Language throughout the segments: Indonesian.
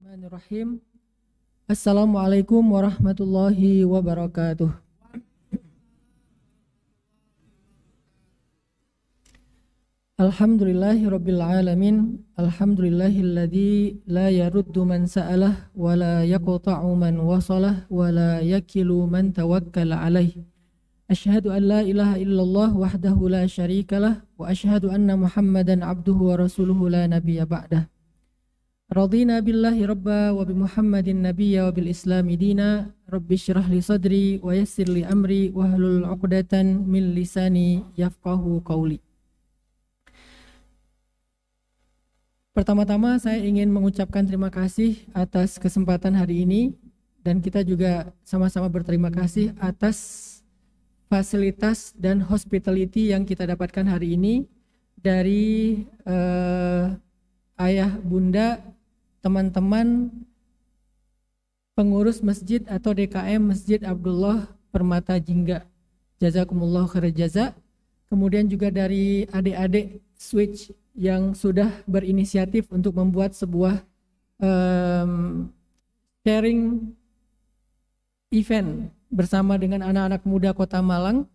Bismillahirrahmanirrahim. Assalamualaikum warahmatullahi wabarakatuh. Alhamdulillahirabbil alamin. Alhamdulillahilladzi la yaruddu man sa'alah wa la yaqta'u man wasalah wa la yakilu man tawakkala alaih. Asyhadu an la ilaha illallah wahdahu la syarikalah wa asyhadu anna Muhammadan abduhu wa rasuluhu la nabiyya ba'dah. Radina billahi rabba wa bi Muhammadin nabiyya wa bil islami dina. Rabbi syrah li sadri wa yassir li amri wahlul 'uqdatan min lisani yafqahu qawli. Pertama-tama saya ingin mengucapkan terima kasih atas kesempatan hari ini, dan kita juga sama-sama berterima kasih atas fasilitas dan hospitality yang kita dapatkan hari ini dari ayah bunda, teman-teman pengurus masjid atau DKM Masjid Abdullah Permata Jingga. Jazakumullah khairal jaza. Kemudian juga dari adik-adik Switch yang sudah berinisiatif untuk membuat sebuah sharing event bersama dengan anak-anak muda Kota Malang.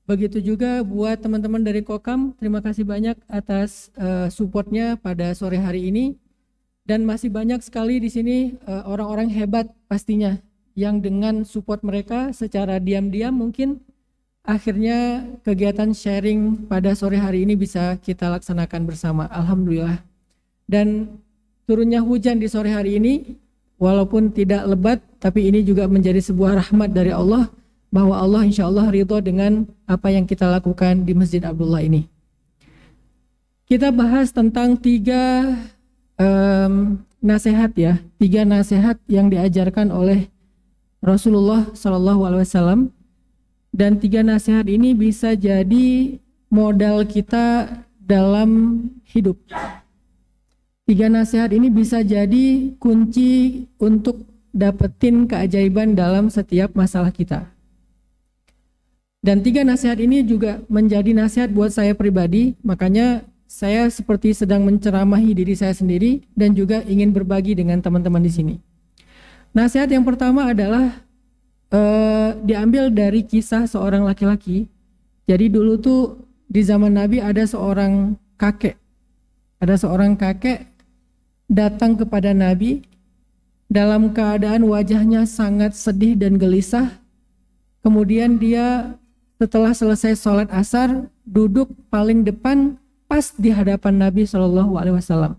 Begitu juga buat teman-teman dari Kokam, terima kasih banyak atas supportnya pada sore hari ini. Dan masih banyak sekali di sini orang-orang hebat pastinya yang dengan support mereka secara diam-diam mungkin akhirnya kegiatan sharing pada sore hari ini bisa kita laksanakan bersama. Alhamdulillah. Dan turunnya hujan di sore hari ini walaupun tidak lebat, tapi ini juga menjadi sebuah rahmat dari Allah, bahwa Allah insya Allah ridho dengan apa yang kita lakukan di Masjid Abdullah ini. Kita bahas tentang tiga nasihat ya, tiga nasihat yang diajarkan oleh Rasulullah SAW, dan tiga nasihat ini bisa jadi modal kita dalam hidup. Tiga nasihat ini bisa jadi kunci untuk dapetin keajaiban dalam setiap masalah kita. Dan tiga nasihat ini juga menjadi nasihat buat saya pribadi, makanya saya seperti sedang menceramahi diri saya sendiri dan juga ingin berbagi dengan teman-teman di sini. Nasihat yang pertama adalah diambil dari kisah seorang laki-laki. Jadi dulu tuh di zaman Nabi ada seorang kakek. Ada seorang kakek datang kepada Nabi dalam keadaan wajahnya sangat sedih dan gelisah. Kemudian dia setelah selesai sholat asar duduk paling depan pas di hadapan Nabi SAW.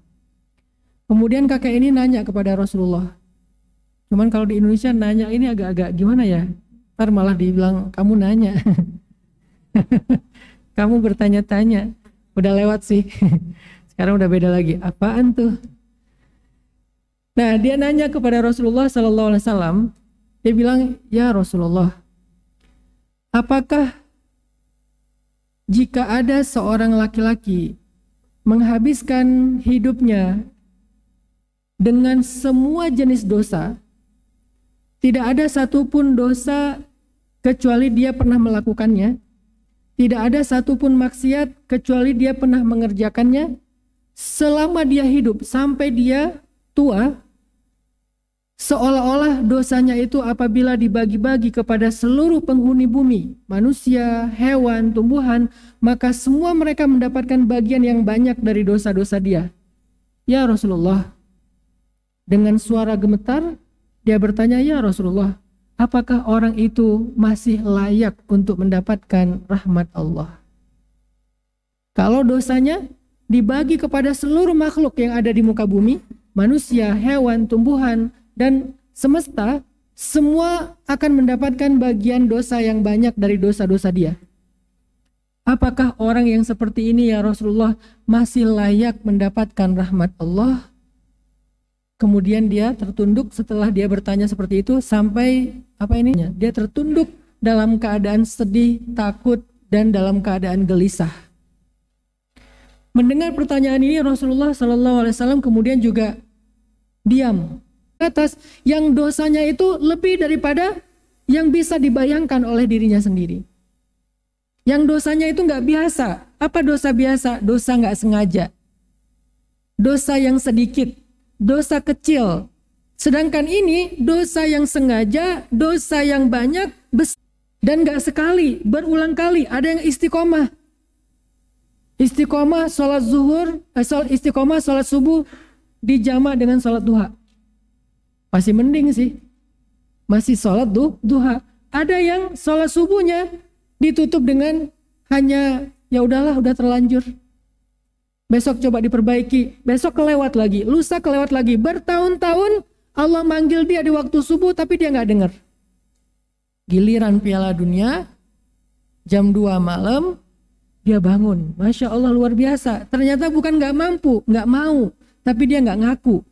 Kemudian kakek ini nanya kepada Rasulullah. Cuman kalau di Indonesia nanya ini agak-agak gimana ya? Ntar malah dibilang kamu nanya. Kamu bertanya-tanya. Udah lewat sih. Sekarang udah beda lagi. Apaan tuh? Nah, dia nanya kepada Rasulullah SAW. Dia bilang, ya Rasulullah, apakah jika ada seorang laki-laki menghabiskan hidupnya dengan semua jenis dosa, tidak ada satupun dosa kecuali dia pernah melakukannya, tidak ada satupun maksiat kecuali dia pernah mengerjakannya, selama dia hidup sampai dia tua, seolah-olah dosanya itu apabila dibagi-bagi kepada seluruh penghuni bumi, manusia, hewan, tumbuhan, maka semua mereka mendapatkan bagian yang banyak dari dosa-dosa dia. Ya Rasulullah, dengan suara gemetar dia bertanya, ya Rasulullah, apakah orang itu masih layak untuk mendapatkan rahmat Allah? Kalau dosanya dibagi kepada seluruh makhluk yang ada di muka bumi, manusia, hewan, tumbuhan, dan semesta, semua akan mendapatkan bagian dosa yang banyak dari dosa-dosa dia. Apakah orang yang seperti ini ya Rasulullah masih layak mendapatkan rahmat Allah? Kemudian dia tertunduk setelah dia bertanya seperti itu sampai dia tertunduk dalam keadaan sedih, takut, dan dalam keadaan gelisah. Mendengar pertanyaan ini Rasulullah SAW kemudian juga diam. Atas yang dosanya itu lebih daripada yang bisa dibayangkan oleh dirinya sendiri. Yang dosanya itu nggak biasa. Apa dosa biasa? Dosa nggak sengaja. Dosa yang sedikit, dosa kecil, Sedangkan ini dosa yang sengaja, dosa yang banyak, dan gak sekali, berulang kali. Ada yang istiqomah. Istiqomah sholat zuhur, istiqomah sholat subuh dijama dengan sholat duha. Masih mending sih. Masih sholat duha. Ada yang sholat subuhnya ditutup dengan hanya ya udahlah, udah terlanjur. Besok coba diperbaiki, besok kelewat lagi, lusa kelewat lagi. Bertahun-tahun Allah manggil dia di waktu subuh tapi dia gak dengar. Giliran Piala Dunia jam 2 malam dia bangun. Masya Allah, luar biasa. Ternyata bukan gak mampu, gak mau, tapi dia gak ngaku.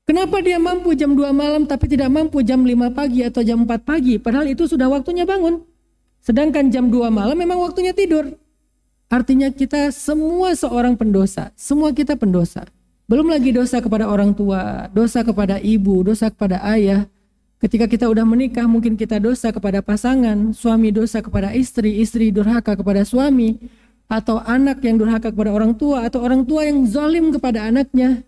Kenapa dia mampu jam 2 malam tapi tidak mampu jam 5 pagi atau jam 4 pagi? Padahal itu sudah waktunya bangun. Sedangkan jam 2 malam memang waktunya tidur. Artinya kita semua seorang pendosa. Semua kita pendosa. Belum lagi dosa kepada orang tua, dosa kepada ibu, dosa kepada ayah. Ketika kita udah menikah mungkin kita dosa kepada pasangan, suami dosa kepada istri, istri durhaka kepada suami, atau anak yang durhaka kepada orang tua, atau orang tua yang zalim kepada anaknya.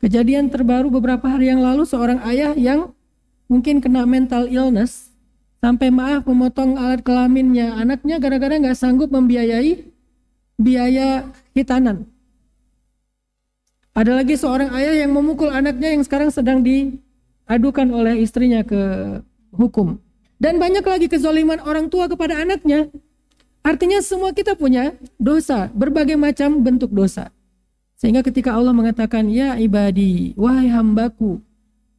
Kejadian terbaru beberapa hari yang lalu, seorang ayah yang mungkin kena mental illness, sampai memotong alat kelaminnya anaknya gara-gara gak sanggup membiayai biaya khitanan. Ada lagi seorang ayah yang memukul anaknya yang sekarang sedang diadukan oleh istrinya ke hukum. Dan banyak lagi kezaliman orang tua kepada anaknya. Artinya semua kita punya dosa, berbagai macam bentuk dosa. Sehingga ketika Allah mengatakan, ya ibadi, wahai hambaku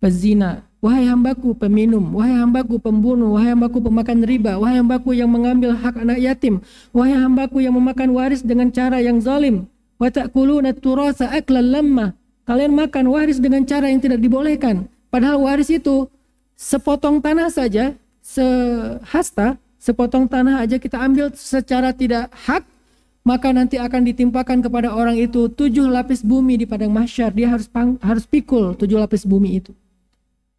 pezina, wahai hambaku peminum, wahai hambaku pembunuh, wahai hambaku pemakan riba, wahai hambaku yang mengambil hak anak yatim, wahai hambaku yang memakan waris dengan cara yang zalim, wa ta'kuluna turasa aklan lamma, kalian makan waris dengan cara yang tidak dibolehkan. Padahal waris itu sepotong tanah saja, sehasta, sepotong tanah aja kita ambil secara tidak hak, maka nanti akan ditimpakan kepada orang itu 7 lapis bumi di padang mahsyar. Dia harus pikul 7 lapis bumi itu.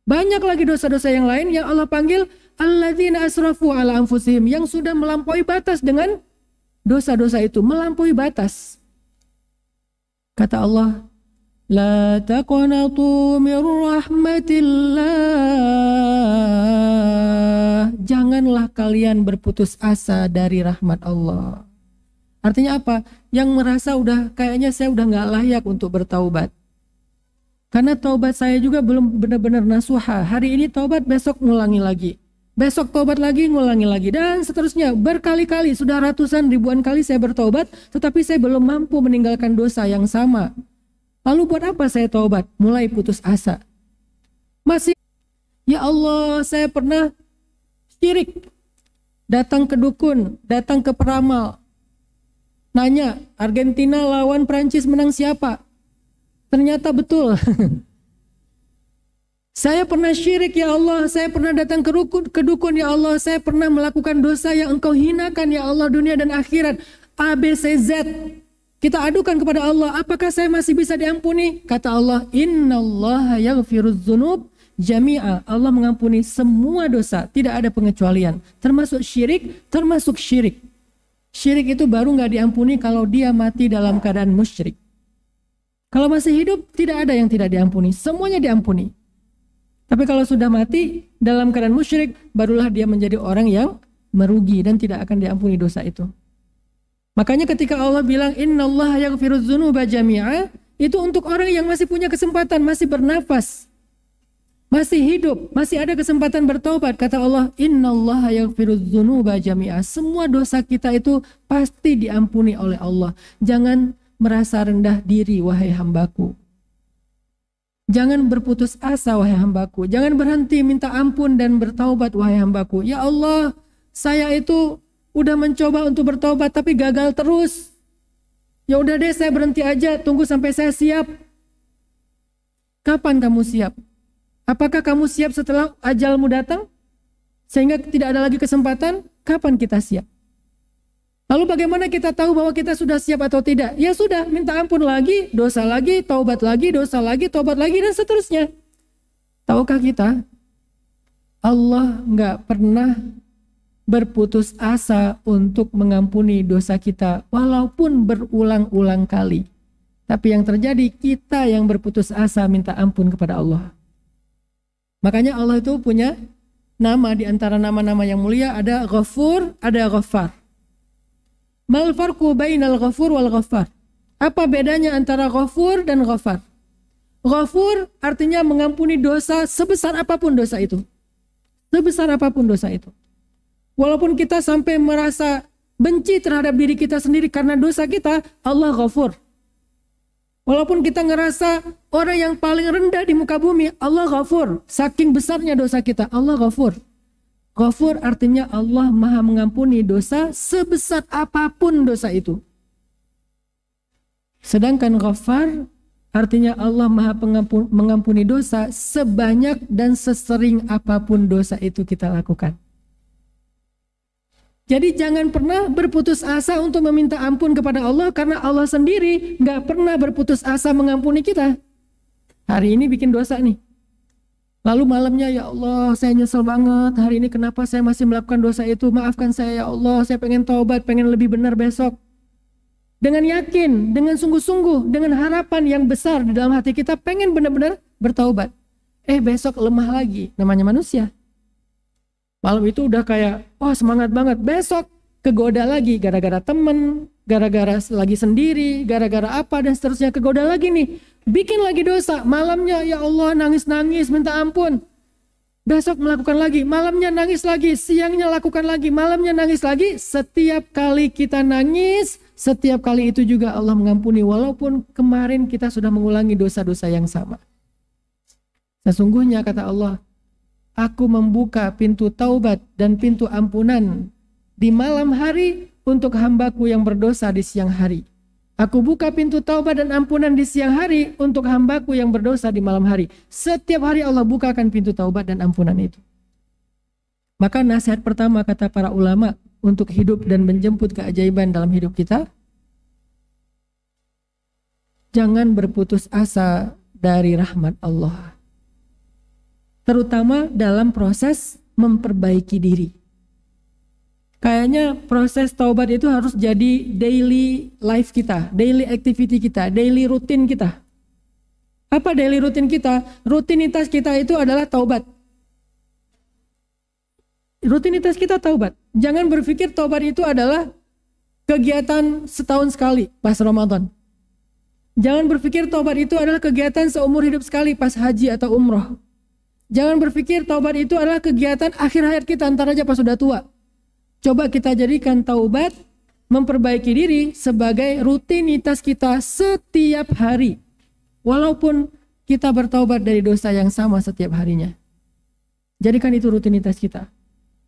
Banyak lagi dosa-dosa yang lain yang Allah panggil alladzina asrafu ala anfusihim, yang sudah melampaui batas dengan dosa-dosa itu, melampaui batas. Kata Allah, la taqnatu mir rahmatillah, janganlah kalian berputus asa dari rahmat Allah. Artinya apa? Yang merasa kayaknya saya udah gak layak untuk bertaubat. Karena taubat saya juga belum benar-benar nasuha. Hari ini taubat, besok ngulangi lagi. Besok taubat lagi, ngulangi lagi. Dan seterusnya, berkali-kali, sudah ratusan ribuan kali saya bertaubat, tetapi saya belum mampu meninggalkan dosa yang sama. Lalu buat apa saya taubat? Mulai putus asa. Masih, ya Allah, saya pernah syirik. Datang ke dukun, datang ke peramal. Nanya, Argentina lawan Prancis menang siapa? Ternyata betul. Saya pernah syirik ya Allah, saya pernah datang ke dukun ya Allah, saya pernah melakukan dosa yang Engkau hinakan ya Allah, dunia dan akhirat. A, B, C, Z. Kita adukan kepada Allah, apakah saya masih bisa diampuni? Kata Allah, innallaha yaghfirudz dzunub jami'a. Allah mengampuni semua dosa, tidak ada pengecualian. Termasuk syirik, termasuk syirik. Syirik itu baru gak diampuni kalau dia mati dalam keadaan musyrik. Kalau masih hidup, tidak ada yang tidak diampuni, semuanya diampuni. Tapi kalau sudah mati dalam keadaan musyrik, barulah dia menjadi orang yang merugi dan tidak akan diampuni dosa itu. Makanya ketika Allah bilang innallaha yaghfirudz dzunuba jami'a, itu untuk orang yang masih punya kesempatan, masih bernafas, masih hidup, masih ada kesempatan bertaubat. Kata Allah, innallaha yaghfirudz dzunuba jami'a. Semua dosa kita itu pasti diampuni oleh Allah. Jangan merasa rendah diri wahai hambaku. Jangan berputus asa wahai hambaku. Jangan berhenti minta ampun dan bertaubat wahai hambaku. Ya Allah, saya itu udah mencoba untuk bertaubat tapi gagal terus. Ya udah deh, saya berhenti aja, tunggu sampai saya siap. Kapan kamu siap? Apakah kamu siap setelah ajalmu datang? Sehingga tidak ada lagi kesempatan? Kapan kita siap? Lalu bagaimana kita tahu bahwa kita sudah siap atau tidak? Ya sudah, minta ampun lagi, dosa lagi, taubat lagi, dosa lagi, taubat lagi, dan seterusnya. Tahukah kita, Allah nggak pernah berputus asa untuk mengampuni dosa kita, walaupun berulang-ulang kali. Tapi yang terjadi kita yang berputus asa minta ampun kepada Allah. Makanya Allah itu punya nama di antara nama-nama yang mulia, ada Ghafur, ada Ghaffar. Mal farqu bainal Ghafur wal Ghaffar? Apa bedanya antara Ghafur dan Ghaffar? Ghafur artinya mengampuni dosa sebesar apapun dosa itu. Sebesar apapun dosa itu. Walaupun kita sampai merasa benci terhadap diri kita sendiri karena dosa kita, Allah Ghafur. Walaupun kita ngerasa orang yang paling rendah di muka bumi, Allah Ghafur. Saking besarnya dosa kita, Allah Ghafur. Ghafur artinya Allah maha mengampuni dosa sebesar apapun dosa itu. Sedangkan Ghaffar artinya Allah maha mengampuni dosa sebanyak dan sesering apapun dosa itu kita lakukan. Jadi jangan pernah berputus asa untuk meminta ampun kepada Allah, karena Allah sendiri nggak pernah berputus asa mengampuni kita. Hari ini bikin dosa nih. Lalu malamnya, ya Allah saya nyesel banget, hari ini kenapa saya masih melakukan dosa itu, maafkan saya ya Allah, saya pengen taubat, pengen lebih benar besok. Dengan yakin, dengan sungguh-sungguh, dengan harapan yang besar di dalam hati kita, pengen benar-benar bertaubat. Besok lemah lagi, namanya manusia. Malam itu udah kayak, wah semangat banget. Besok kegoda lagi, gara-gara temen, gara-gara lagi sendiri, gara-gara apa dan seterusnya, kegoda lagi nih. Bikin lagi dosa, malamnya ya Allah nangis-nangis minta ampun. Besok melakukan lagi, malamnya nangis lagi, siangnya lakukan lagi, malamnya nangis lagi. Setiap kali kita nangis, setiap kali itu juga Allah mengampuni, walaupun kemarin kita sudah mengulangi dosa-dosa yang sama. Sesungguhnya kata Allah, aku membuka pintu taubat dan pintu ampunan di malam hari untuk hambaku yang berdosa di siang hari. Aku buka pintu taubat dan ampunan di siang hari untuk hambaku yang berdosa di malam hari. Setiap hari Allah bukakan pintu taubat dan ampunan itu. Maka nasihat pertama kata para ulama untuk hidup dan menjemput keajaiban dalam hidup kita, jangan berputus asa dari rahmat Allah. Terutama dalam proses memperbaiki diri. Kayaknya proses taubat itu harus jadi daily life kita, daily activity kita, daily rutin kita. Apa daily rutin kita? Rutinitas kita itu adalah taubat. Rutinitas kita taubat. Jangan berpikir taubat itu adalah kegiatan setahun sekali pas Ramadan. Jangan berpikir taubat itu adalah kegiatan seumur hidup sekali pas haji atau umroh. Jangan berpikir taubat itu adalah kegiatan akhir hayat kita, antar aja pas sudah tua. Coba kita jadikan taubat, memperbaiki diri sebagai rutinitas kita setiap hari. Walaupun kita bertaubat dari dosa yang sama setiap harinya. Jadikan itu rutinitas kita.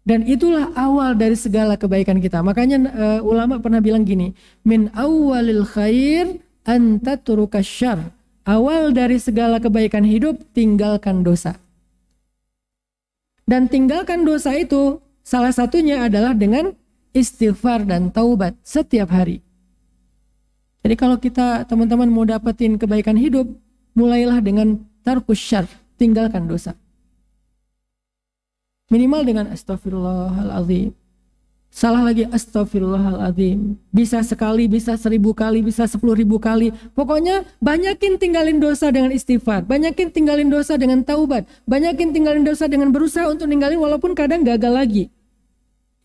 Dan itulah awal dari segala kebaikan kita. Makanya ulama pernah bilang gini, min awwalil khair anta turukasyar. Awal dari segala kebaikan hidup, tinggalkan dosa. Dan tinggalkan dosa itu salah satunya adalah dengan istighfar dan taubat setiap hari. Jadi kalau kita teman-teman mau dapetin kebaikan hidup, mulailah dengan tarkus syarr, tinggalkan dosa. Minimal dengan astaghfirullahaladzim. Salah lagi astaghfirullahaladzim. Bisa sekali, bisa 1000 kali, bisa 10.000 kali. Pokoknya banyakin tinggalin dosa dengan istighfar. Banyakin tinggalin dosa dengan taubat. Banyakin tinggalin dosa dengan berusaha untuk ninggalin walaupun kadang gagal lagi.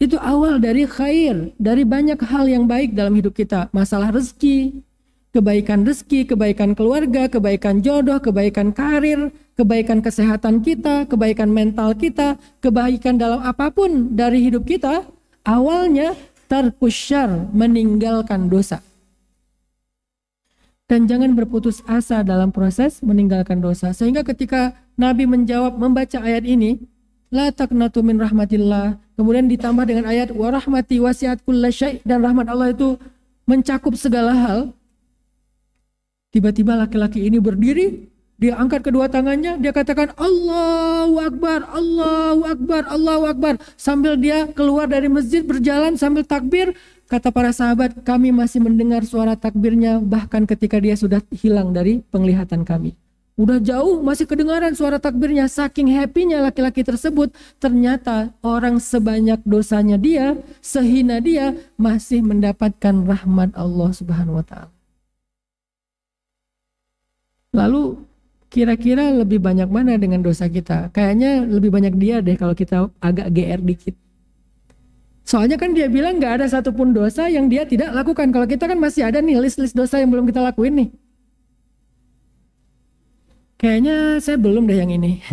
Itu awal dari khair. Dari banyak hal yang baik dalam hidup kita. Masalah rezeki, kebaikan keluarga, kebaikan jodoh, kebaikan karir, kebaikan kesehatan kita, kebaikan mental kita, kebaikan dalam apapun dari hidup kita. Awalnya tarkus syarr, meninggalkan dosa. Dan jangan berputus asa dalam proses meninggalkan dosa. Sehingga ketika Nabi membaca ayat ini, la taqnatu min rahmatillah, kemudian ditambah dengan ayat wa rahmati wasi'at kulla syai', dan rahmat Allah itu mencakup segala hal. Tiba-tiba laki-laki ini berdiri, dia angkat kedua tangannya, dia katakan Allahu Akbar, Allahu Akbar, Allahu Akbar. Sambil dia keluar dari masjid berjalan sambil takbir, kata para sahabat, kami masih mendengar suara takbirnya bahkan ketika dia sudah hilang dari penglihatan kami. Udah jauh masih kedengaran suara takbirnya, saking happy-nya laki-laki tersebut. Ternyata orang sebanyak dosanya dia, sehina dia, masih mendapatkan rahmat Allah Subhanahu wa ta'ala. Lalu kira-kira lebih banyak mana dengan dosa kita? Kayaknya lebih banyak dia deh kalau kita agak GR dikit. Soalnya kan dia bilang gak ada satupun dosa yang dia tidak lakukan. Kalau kita kan masih ada nih list-list dosa yang belum kita lakuin nih. Kayaknya saya belum deh yang ini.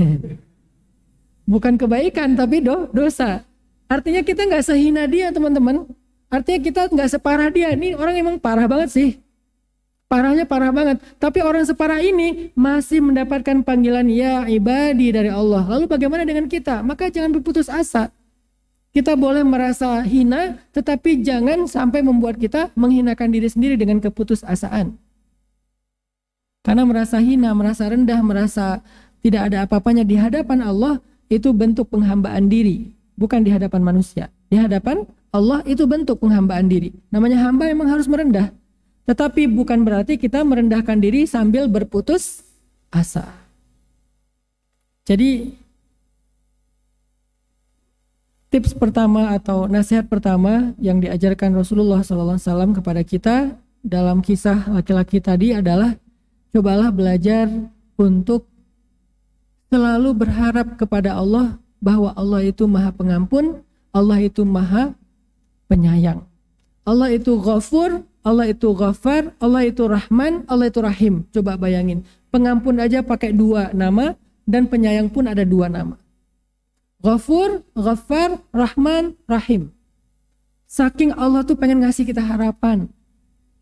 Bukan kebaikan tapi dosa. Artinya kita gak sehina dia teman-teman. Artinya kita gak separah dia. Ini orang emang parah banget sih. Parahnya parah banget. Tapi orang separah ini masih mendapatkan panggilan ya ibadi dari Allah. Lalu bagaimana dengan kita? Maka jangan berputus asa. Kita boleh merasa hina, tetapi jangan sampai membuat kita menghinakan diri sendiri dengan keputusasaan. Karena merasa hina, merasa rendah, merasa tidak ada apa-apanya di hadapan Allah, itu bentuk penghambaan diri. Bukan di hadapan manusia. Di hadapan Allah itu bentuk penghambaan diri. Namanya hamba memang harus merendah. Tetapi bukan berarti kita merendahkan diri sambil berputus asa. Jadi tips pertama atau nasihat pertama yang diajarkan Rasulullah SAW kepada kita dalam kisah laki-laki tadi adalah cobalah belajar untuk selalu berharap kepada Allah bahwa Allah itu maha pengampun, Allah itu maha penyayang. Allah itu Ghafur, Allah itu Ghaffar, Allah itu Rahman, Allah itu Rahim. Coba bayangin, pengampun aja pakai 2 nama dan penyayang pun ada 2 nama. Ghafur, Ghaffar, Rahman, Rahim. Saking Allah tuh pengen ngasih kita harapan.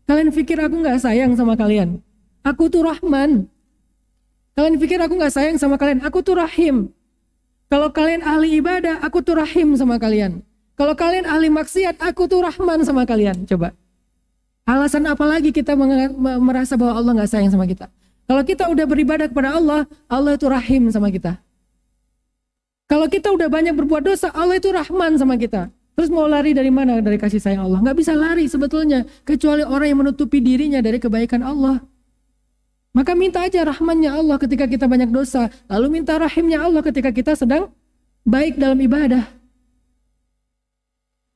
Kalian pikir aku gak sayang sama kalian? Aku tuh Rahman. Kalian pikir aku gak sayang sama kalian? Aku tuh Rahim. Kalau kalian ahli ibadah, aku tuh Rahim sama kalian. Kalau kalian ahli maksiat, aku tuh Rahman sama kalian. Coba. Alasan apa lagi kita merasa bahwa Allah gak sayang sama kita? Kalau kita udah beribadah kepada Allah, Allah itu Rahim sama kita. Kalau kita udah banyak berbuat dosa, Allah itu Rahman sama kita. Terus mau lari dari mana dari kasih sayang Allah? Gak bisa lari sebetulnya. Kecuali orang yang menutupi dirinya dari kebaikan Allah. Maka minta aja rahmannya Allah ketika kita banyak dosa. Lalu minta rahimnya Allah ketika kita sedang baik dalam ibadah.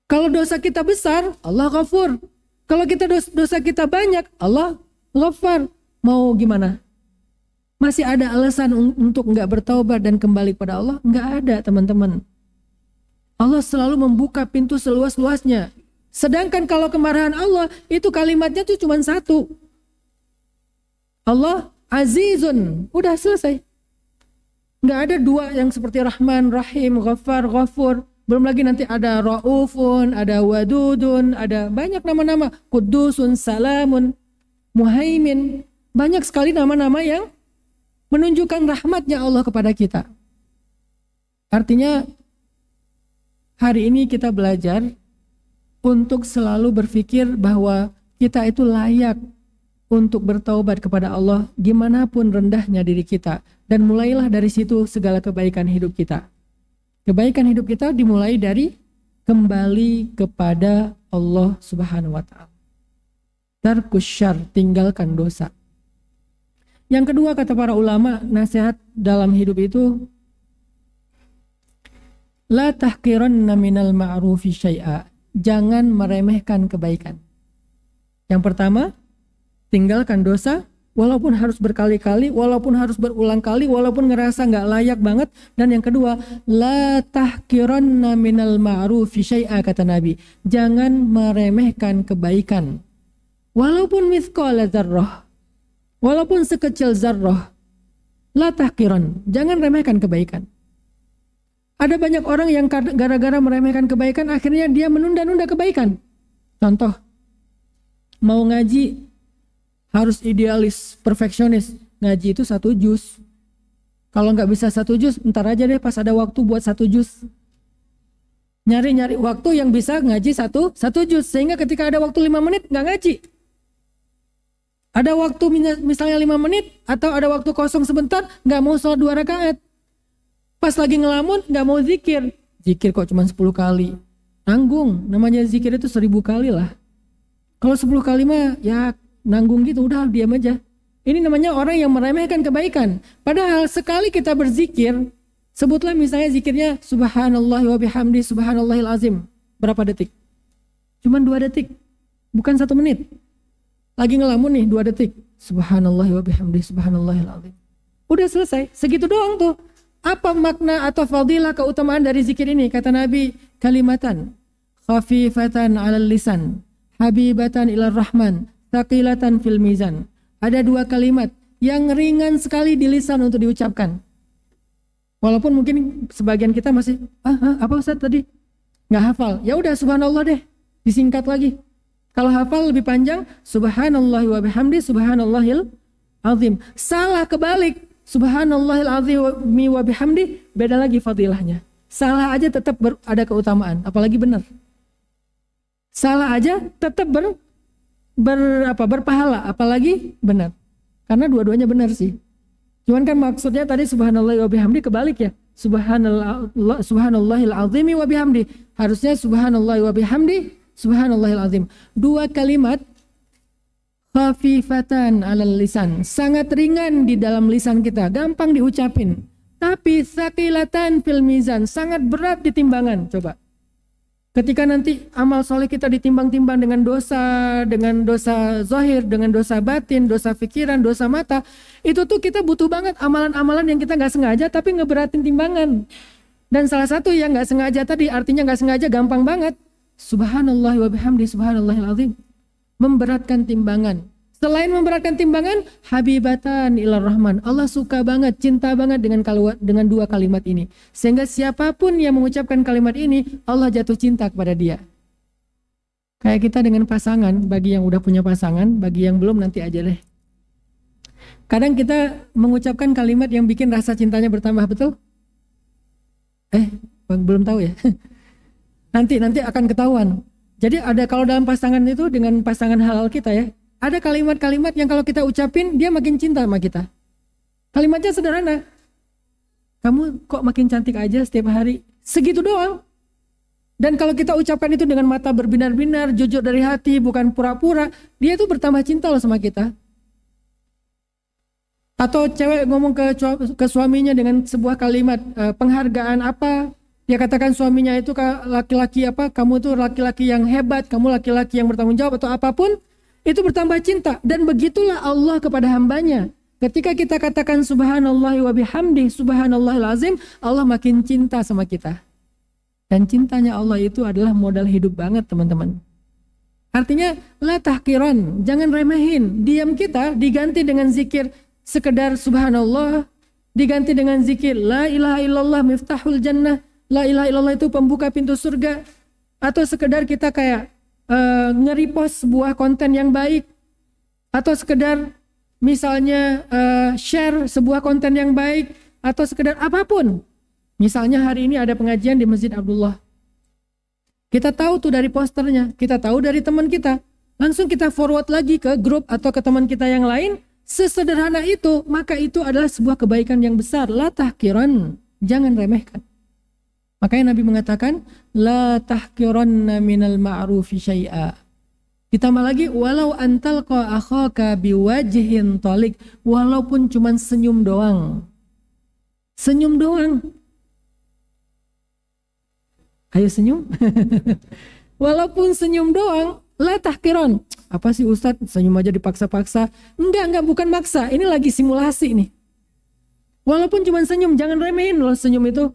Kalau dosa kita besar, Allah Ghafur. Kalau kita dosa kita banyak, Allah Ghaffar. Mau gimana? Masih ada alasan untuk nggak bertaubat dan kembali kepada Allah? Nggak ada teman-teman. Allah selalu membuka pintu seluas-luasnya. Sedangkan kalau kemarahan Allah, itu kalimatnya tuh cuma 1. Allah Azizun. Udah selesai. Nggak ada 2 yang seperti Rahman, Rahim, Ghaffar, Ghafur. Belum lagi nanti ada Ra'ufun, ada Wadudun, ada banyak nama-nama. Kudusun, Salamun, Muhaimin. Banyak sekali nama-nama yang menunjukkan rahmatnya Allah kepada kita. Artinya hari ini kita belajar untuk selalu berpikir bahwa kita itu layak untuk bertaubat kepada Allah dimanapun rendahnya diri kita. Dan mulailah dari situ segala kebaikan hidup kita. Kebaikan hidup kita dimulai dari kembali kepada Allah Subhanahu wa ta'ala. Tarkus syarr, tinggalkan dosa. Yang kedua kata para ulama, nasihat dalam hidup itu la tahqiranna minal ma'rufi syai'a. Jangan meremehkan kebaikan. Yang pertama, tinggalkan dosa. Walaupun harus berkali-kali, walaupun harus berulang kali, walaupun ngerasa nggak layak banget. Dan yang kedua, la tahqiranna minal ma'rufi syai'a, kata Nabi. Jangan meremehkan kebaikan. Walaupun mithqala dzarrah, walaupun sekecil zarrah, la tahqiran. Jangan remehkan kebaikan. Ada banyak orang yang gara-gara meremehkan kebaikan, akhirnya dia menunda-nunda kebaikan. Contoh, mau ngaji harus idealis, perfeksionis. Ngaji itu 1 juz. Kalau nggak bisa 1 juz, ntar aja deh pas ada waktu buat 1 juz. Nyari-nyari waktu yang bisa ngaji satu juz. Sehingga ketika ada waktu 5 menit, nggak ngaji. Ada waktu misalnya 5 menit, atau ada waktu kosong sebentar, nggak mau sholat 2 rakaat. Pas lagi ngelamun, nggak mau zikir. Zikir kok cuma 10 kali. Nanggung, namanya zikir itu 1000 kali lah. Kalau 10 kali mah ya nanggung gitu, udah diam aja. Ini namanya orang yang meremehkan kebaikan. Padahal sekali kita berzikir, sebutlah misalnya zikirnya subhanallah wa bihamdi subhanallahil azim. Berapa detik? Cuman 2 detik. Bukan 1 menit. Lagi ngelamun nih 2 detik. subhanallah wa bihamdi subhanallahil azim. Udah selesai, segitu doang tuh. Apa makna atau fadilah keutamaan dari zikir ini? Kata Nabi, kalimatan khafifatan 'alal lisan, habibatan ilar rahman, thaqilatan fil mizan. Ada dua kalimat yang ringan sekali di lisan untuk diucapkan. Walaupun mungkin sebagian kita masih apa Ustaz tadi? Nggak hafal. Ya udah subhanallah deh, disingkat lagi. Kalau hafal lebih panjang, subhanallah wa bihamdi subhanallahil azim. Salah kebalik, subhanallahil azim wa bihamdi, beda lagi fadilahnya. Salah aja tetap ada keutamaan, apalagi benar. Salah aja tetap berpahala, apalagi benar. Karena dua-duanya benar sih. Cuman kan maksudnya tadi subhanallah wa bihamdi kebalik ya. Subhanallahil azimi wa bihamdi. Harusnya subhanallah wa bihamdi subhanallahil azim. Dua kalimat khafifatan 'alal lisan, sangat ringan di dalam lisan kita, gampang diucapin. Tapi tsaqilatan fil mizan, sangat berat di timbangan. Coba. Ketika nanti amal soleh kita ditimbang-timbang dengan dosa zahir, dengan dosa batin, dosa pikiran, dosa mata, itu tuh kita butuh banget amalan-amalan yang kita nggak sengaja tapi ngeberatin timbangan. Dan salah satu yang nggak sengaja tadi, artinya nggak sengaja gampang banget. Subhanallah wa bihamdi subhanallahil azim. Memberatkan timbangan. Selain memberatkan timbangan, habibatan ilar rahman. Allah suka banget, cinta banget dengan dua kalimat ini. Sehingga siapapun yang mengucapkan kalimat ini, Allah jatuh cinta kepada dia. Kayak kita dengan pasangan, bagi yang udah punya pasangan, bagi yang belum nanti aja deh. Kadang kita mengucapkan kalimat yang bikin rasa cintanya bertambah, betul? Belum tahu ya? Nanti akan ketahuan. Jadi ada kalau dalam pasangan itu dengan pasangan halal kita ya, ada kalimat-kalimat yang kalau kita ucapin dia makin cinta sama kita. Kalimatnya sederhana. Kamu kok makin cantik aja setiap hari. Segitu doang. Dan kalau kita ucapkan itu dengan mata berbinar-binar, jujur dari hati, bukan pura-pura, dia tuh bertambah cinta loh sama kita. Atau cewek ngomong ke suaminya dengan sebuah kalimat penghargaan apa, dia katakan suaminya itu laki-laki apa, kamu tuh laki-laki yang hebat, kamu laki-laki yang bertanggung jawab atau apapun, itu bertambah cinta. Dan begitulah Allah kepada hambanya. Ketika kita katakan subhanallah wa bihamdi subhanallahil azim, Allah makin cinta sama kita. Dan cintanya Allah itu adalah modal hidup banget teman-teman. Artinya la tahkiran, jangan remehin. Diam kita diganti dengan zikir sekedar subhanallah, diganti dengan zikir la ilaha illallah miftahul jannah. La ilaha illallah itu pembuka pintu surga. Atau sekedar kita kayak nge-repost sebuah konten yang baik, atau sekedar misalnya share sebuah konten yang baik, atau sekedar apapun. Misalnya hari ini ada pengajian di Masjid Abdullah, kita tahu tuh dari posternya, kita tahu dari teman kita, langsung kita forward lagi ke grup atau ke teman kita yang lain. Sesederhana itu, maka itu adalah sebuah kebaikan yang besar. La tahkiran, jangan remehkan. Makanya Nabi mengatakan, la tahkiranna minal ma'rufi syai'a. Ditambah lagi, walau antalqa akhaka biwajhin talik, walaupun cuman senyum doang. Senyum doang. Ayo senyum. Walaupun senyum doang, la tahkiran. Apa sih Ustadz, senyum aja dipaksa-paksa? Enggak, bukan maksa. Ini lagi simulasi nih. Walaupun cuman senyum, jangan remehin loh senyum itu.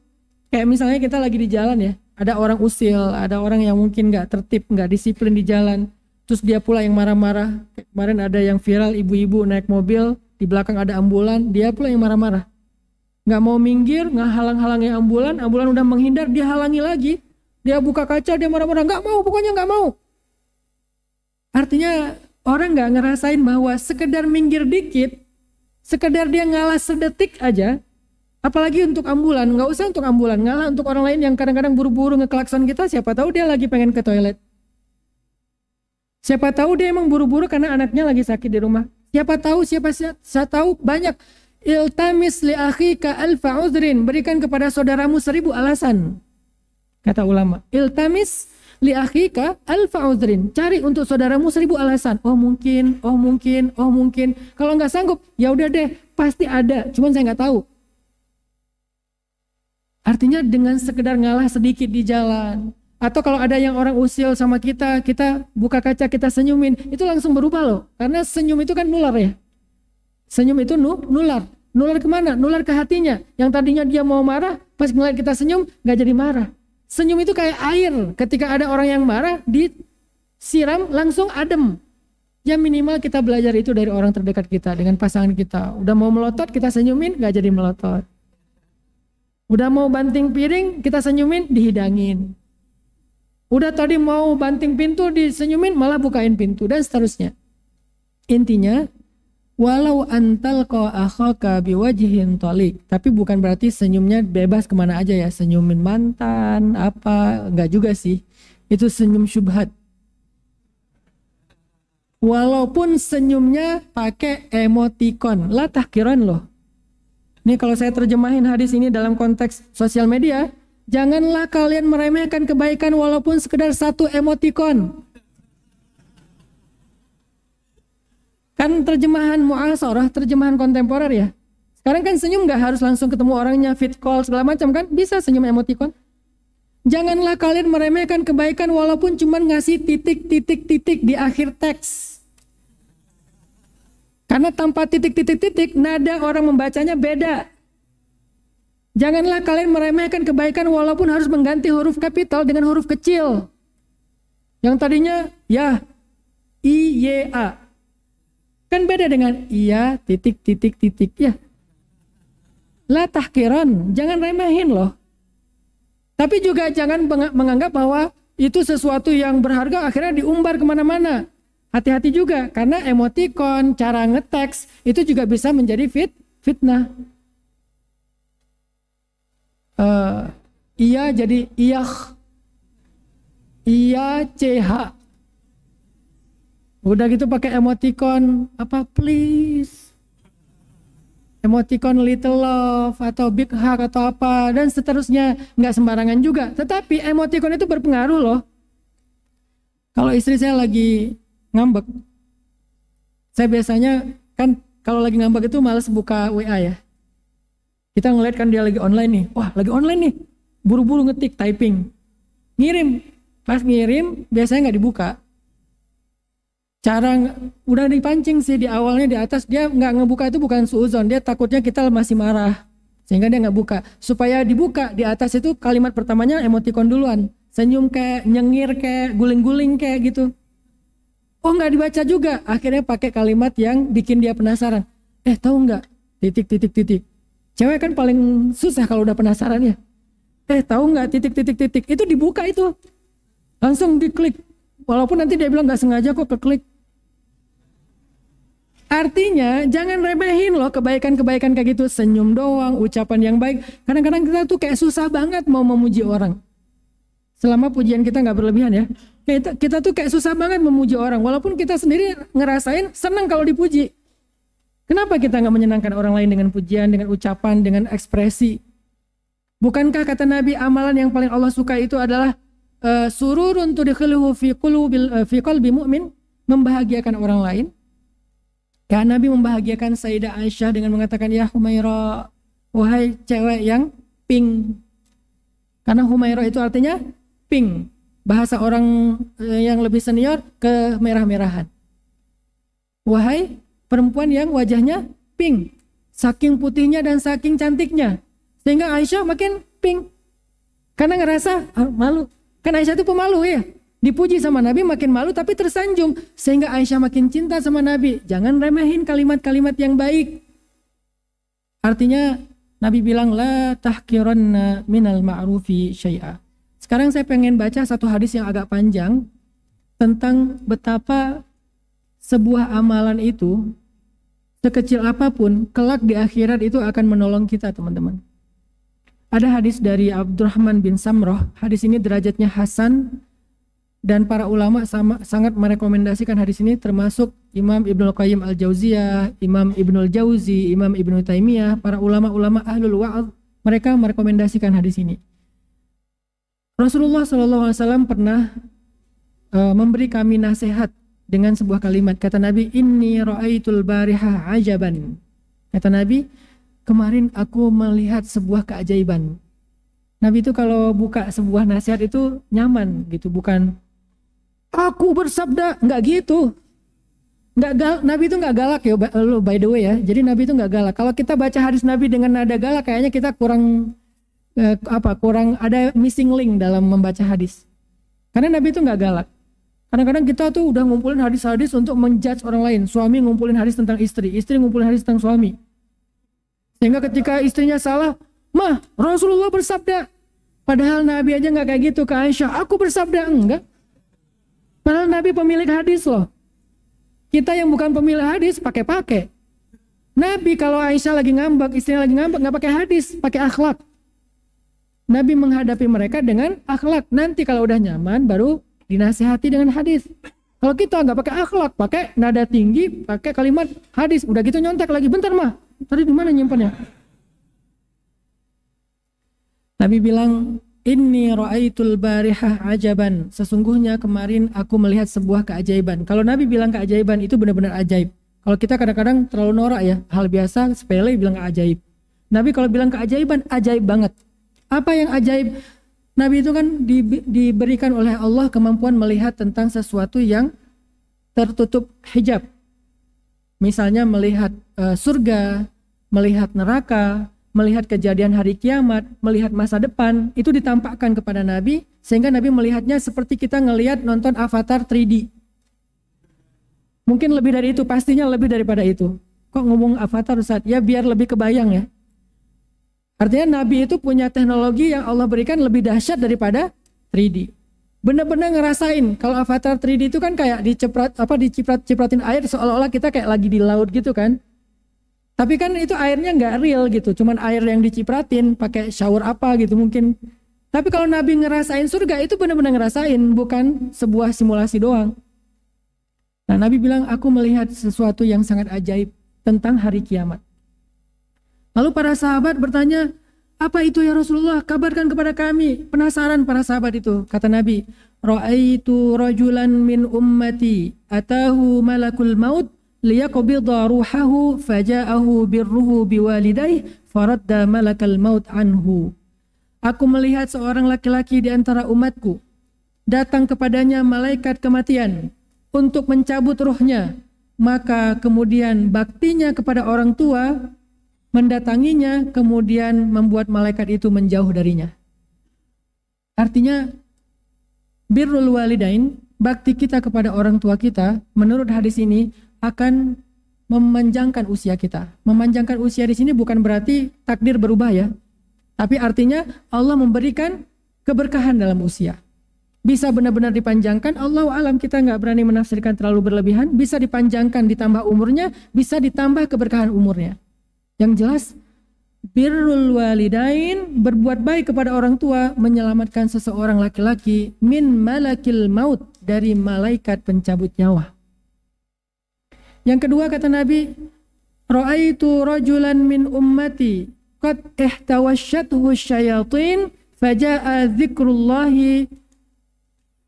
Kayak misalnya kita lagi di jalan ya, ada orang usil, ada orang yang mungkin nggak tertib, nggak disiplin di jalan, terus dia pula yang marah-marah. Kemarin ada yang viral, ibu-ibu naik mobil, di belakang ada ambulan, dia pula yang marah-marah. Nggak mau minggir, nggak halang-halangi ambulan udah menghindar, dia halangi lagi, dia buka kaca, dia marah-marah, nggak mau, pokoknya nggak mau. Artinya orang nggak ngerasain bahwa sekedar minggir dikit, sekedar dia ngalah sedetik aja. Apalagi untuk ambulan, nggak usah untuk ambulan, ngalah untuk orang lain yang kadang-kadang buru-buru ngeklakson kita, siapa tahu dia lagi pengen ke toilet. Siapa tahu dia emang buru-buru karena anaknya lagi sakit di rumah. Siapa tahu banyak. Iltamis li akhika alfa uzrin, berikan kepada saudaramu 1000 alasan. Kata ulama, iltamis li akhika alfa uzrin, cari untuk saudaramu 1000 alasan. Oh mungkin. Kalau nggak sanggup, ya udah deh, pasti ada, cuman saya nggak tahu. Artinya dengan sekedar ngalah sedikit di jalan, atau kalau ada yang orang usil sama kita, kita buka kaca, kita senyumin, itu langsung berubah loh. Karena senyum itu kan nular ya. Senyum itu nular. Nular kemana? Nular ke hatinya. Yang tadinya dia mau marah, pas ngeliat kita senyum, gak jadi marah. Senyum itu kayak air. Ketika ada orang yang marah, disiram langsung adem. Ya minimal kita belajar itu dari orang terdekat kita, dengan pasangan kita. Udah mau melotot, kita senyumin, gak jadi melotot. Udah mau banting piring, kita senyumin, dihidangin. Udah tadi mau banting pintu, disenyumin, malah bukain pintu, dan seterusnya. Intinya, walau antal ko akhaka biwajhin tolik. Tapi bukan berarti senyumnya bebas kemana aja ya. Senyumin mantan, apa, enggak juga sih. Itu senyum syubhat. Walaupun senyumnya pakai emoticon. La tahkiran loh. Ini kalau saya terjemahin hadis ini dalam konteks sosial media. Janganlah kalian meremehkan kebaikan walaupun sekedar satu emoticon. Kan terjemahan mu'asarah, terjemahan kontemporer ya. Sekarang kan senyum gak harus langsung ketemu orangnya, fit call segala macam kan, bisa senyum emoticon. Janganlah kalian meremehkan kebaikan walaupun cuma ngasih titik-titik-titik di akhir teks. Karena tanpa titik-titik-titik, nada orang membacanya beda. Janganlah kalian meremehkan kebaikan walaupun harus mengganti huruf kapital dengan huruf kecil. Yang tadinya ya, I-Y-A. Kan beda dengan iya, titik-titik-titik ya. La tahkiran, jangan remehin loh. Tapi juga jangan menganggap bahwa itu sesuatu yang berharga akhirnya diumbar kemana-mana. Hati-hati juga, karena emoticon, cara ngeteks, itu juga bisa menjadi fitnah. Iya jadi iya CH. Udah gitu pakai emoticon apa please, emoticon little love atau big hug atau apa dan seterusnya. Nggak sembarangan juga. Tetapi emoticon itu berpengaruh loh. Kalau istri saya lagi ngambek, saya biasanya kan kalau lagi ngambek itu males buka WA ya. Kita ngeliat kan dia lagi online nih, wah lagi online nih, buru-buru ngetik, typing, ngirim. Pas ngirim biasanya nggak dibuka. Cara udah dipancing sih di awalnya di atas, dia nggak ngebuka itu bukan suuzon, dia takutnya kita masih marah, sehingga dia nggak buka. Supaya dibuka di atas itu kalimat pertamanya emoticon duluan, senyum kayak nyengir kayak guling-guling kayak gitu. Oh nggak dibaca juga, akhirnya pakai kalimat yang bikin dia penasaran. Tahu nggak? Titik-titik-titik. Cewek kan paling susah kalau udah penasaran ya. Tahu nggak titik-titik-titik? Itu dibuka itu. Langsung diklik. Walaupun nanti dia bilang nggak sengaja kok keklik. Artinya jangan remehin loh kebaikan-kebaikan kayak gitu. Senyum doang, ucapan yang baik. Kadang-kadang kita tuh kayak susah banget mau memuji orang. Selama pujian kita nggak berlebihan ya. Kita tuh kayak susah banget memuji orang. Walaupun kita sendiri ngerasain senang kalau dipuji. Kenapa kita nggak menyenangkan orang lain dengan pujian, dengan ucapan, dengan ekspresi? Bukankah kata Nabi amalan yang paling Allah suka itu adalah sururun tudkhiluhu fi qalbi mu'min, membahagiakan orang lain? Ya, Nabi membahagiakan Sayyidah Aisyah dengan mengatakan ya Humaira, wahai cewek yang pink. Karena Humaira itu artinya pink. Bahasa orang yang lebih senior kemerah-merahan. Wahai perempuan yang wajahnya pink, saking putihnya dan saking cantiknya, sehingga Aisyah makin pink, karena ngerasa malu. Kan Aisyah itu pemalu ya, dipuji sama Nabi makin malu tapi tersanjung, sehingga Aisyah makin cinta sama Nabi. Jangan remehin kalimat-kalimat yang baik. Artinya Nabi bilang la tahkiranna minal ma'rufi syai'a. Sekarang saya pengen baca satu hadis yang agak panjang tentang betapa sebuah amalan itu sekecil apapun kelak di akhirat itu akan menolong kita, teman-teman. Ada hadis dari Abdurrahman bin Samroh. Hadis ini derajatnya hasan dan para ulama sangat merekomendasikan hadis ini, termasuk Imam Ibnul Qayyim Al-Jauziyah, Imam Ibnul Jauzi, Imam Ibnu Taimiyah, para ulama-ulama ahlul wa'ad, mereka merekomendasikan hadis ini. Rasulullah SAW pernah memberi kami nasihat dengan sebuah kalimat. Kata Nabi, inni ra'aitul bariha ajaban. Kata Nabi, kemarin aku melihat sebuah keajaiban. Nabi itu kalau buka sebuah nasihat itu nyaman gitu, bukan aku bersabda, enggak gitu. Nabi itu nggak galak ya, by the way ya. Jadi Nabi itu nggak galak. Kalau kita baca hadis Nabi dengan nada galak, kayaknya kita kurang kurang ada missing link dalam membaca hadis. Karena Nabi itu nggak galak. Kadang-kadang kita tuh udah ngumpulin hadis-hadis untuk menjudge orang lain. Suami ngumpulin hadis tentang istri ngumpulin hadis tentang suami. Sehingga ketika istrinya salah, "Mah, Rasulullah bersabda." Padahal Nabi aja nggak kayak gitu ke Aisyah. "Aku bersabda." Enggak. Padahal Nabi pemilik hadis loh. Kita yang bukan pemilik hadis pakai-pakai. Nabi kalau Aisyah lagi ngambek, istrinya lagi ngambek, nggak pakai hadis, pakai akhlak. Nabi menghadapi mereka dengan akhlak. Nanti kalau udah nyaman baru dinasihati dengan hadis. Kalau kita nggak pakai akhlak, pakai nada tinggi, pakai kalimat hadis, udah gitu nyontek lagi. "Bentar mah, tadi di mana nyimpannya?" Nabi bilang, "Inni ra'aitul barihah ajaban." Sesungguhnya kemarin aku melihat sebuah keajaiban. Kalau Nabi bilang keajaiban itu benar-benar ajaib. Kalau kita kadang-kadang terlalu norak ya, hal biasa sepele bilang ajaib. Nabi kalau bilang keajaiban, ajaib banget. Apa yang ajaib? Nabi itu kan diberikan oleh Allah kemampuan melihat tentang sesuatu yang tertutup hijab. Misalnya melihat surga, melihat neraka, melihat kejadian hari kiamat, melihat masa depan, itu ditampakkan kepada Nabi, sehingga Nabi melihatnya seperti kita ngelihat nonton Avatar 3D. Mungkin lebih dari itu, pastinya lebih daripada itu. Kok ngomong Avatar Ustaz? Ya biar lebih kebayang ya. Artinya Nabi itu punya teknologi yang Allah berikan lebih dahsyat daripada 3D. Benar-benar ngerasain. Kalau Avatar 3D itu kan kayak diciprat-cipratin air seolah-olah kita kayak lagi di laut gitu kan. Tapi kan itu airnya nggak real gitu, cuman air yang dicipratin pakai shower apa gitu mungkin. Tapi kalau Nabi ngerasain surga itu benar-benar ngerasain, bukan sebuah simulasi doang. Nah, Nabi bilang, "Aku melihat sesuatu yang sangat ajaib tentang hari kiamat." Lalu para sahabat bertanya, "Apa itu ya Rasulullah? Kabarkan kepada kami." Penasaran para sahabat itu. Kata Nabi, "Ra'aitu rajulan min ummati atahu malakul maut liyaqbidha ruhahu faja'ahu birruhu biwalidayh faradda malakal maut anhu." Aku melihat seorang laki-laki di antara umatku, datang kepadanya malaikat kematian untuk mencabut ruhnya, maka kemudian baktinya kepada orang tua mendatanginya, kemudian membuat malaikat itu menjauh darinya. Artinya birrul walidain, bakti kita kepada orang tua kita, menurut hadis ini akan memanjangkan usia kita. Memanjangkan usia di sini bukan berarti takdir berubah ya, tapi artinya Allah memberikan keberkahan dalam usia. Bisa benar-benar dipanjangkan, Allahu alam, kita nggak berani menafsirkan terlalu berlebihan. Bisa dipanjangkan, ditambah umurnya, bisa ditambah keberkahan umurnya. Yang jelas, birrul walidain, berbuat baik kepada orang tua, menyelamatkan seseorang laki-laki min malakil maut, dari malaikat pencabut nyawa. Yang kedua kata Nabi, "Ra'aitu rajulan min ummati qad ihtawasyathu syayatin faja'a dzikrullahi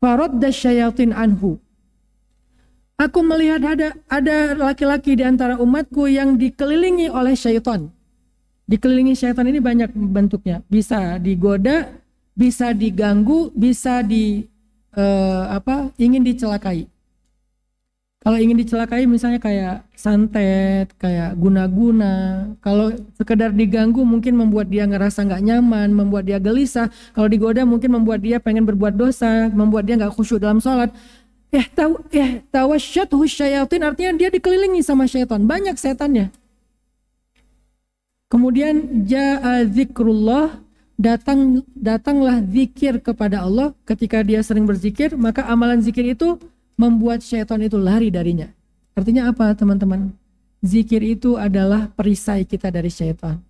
faradda syayatin anhu." Aku melihat ada laki-laki di antara umatku yang dikelilingi oleh syaitan. Dikelilingi syaitan ini banyak bentuknya. Bisa digoda, bisa diganggu, bisa ingin dicelakai. Kalau ingin dicelakai misalnya kayak santet, kayak guna-guna. Kalau sekedar diganggu mungkin membuat dia ngerasa nggak nyaman, membuat dia gelisah. Kalau digoda mungkin membuat dia pengen berbuat dosa, membuat dia nggak khusyuk dalam sholat. Tawasyathu syayatin, artinya dia dikelilingi sama syaitan, banyak setannya. Kemudian ja'a zikrullah, datanglah zikir kepada Allah. Ketika dia sering berzikir, maka amalan zikir itu membuat syaitan itu lari darinya. Artinya apa teman-teman? Zikir itu adalah perisai kita dari syaitan.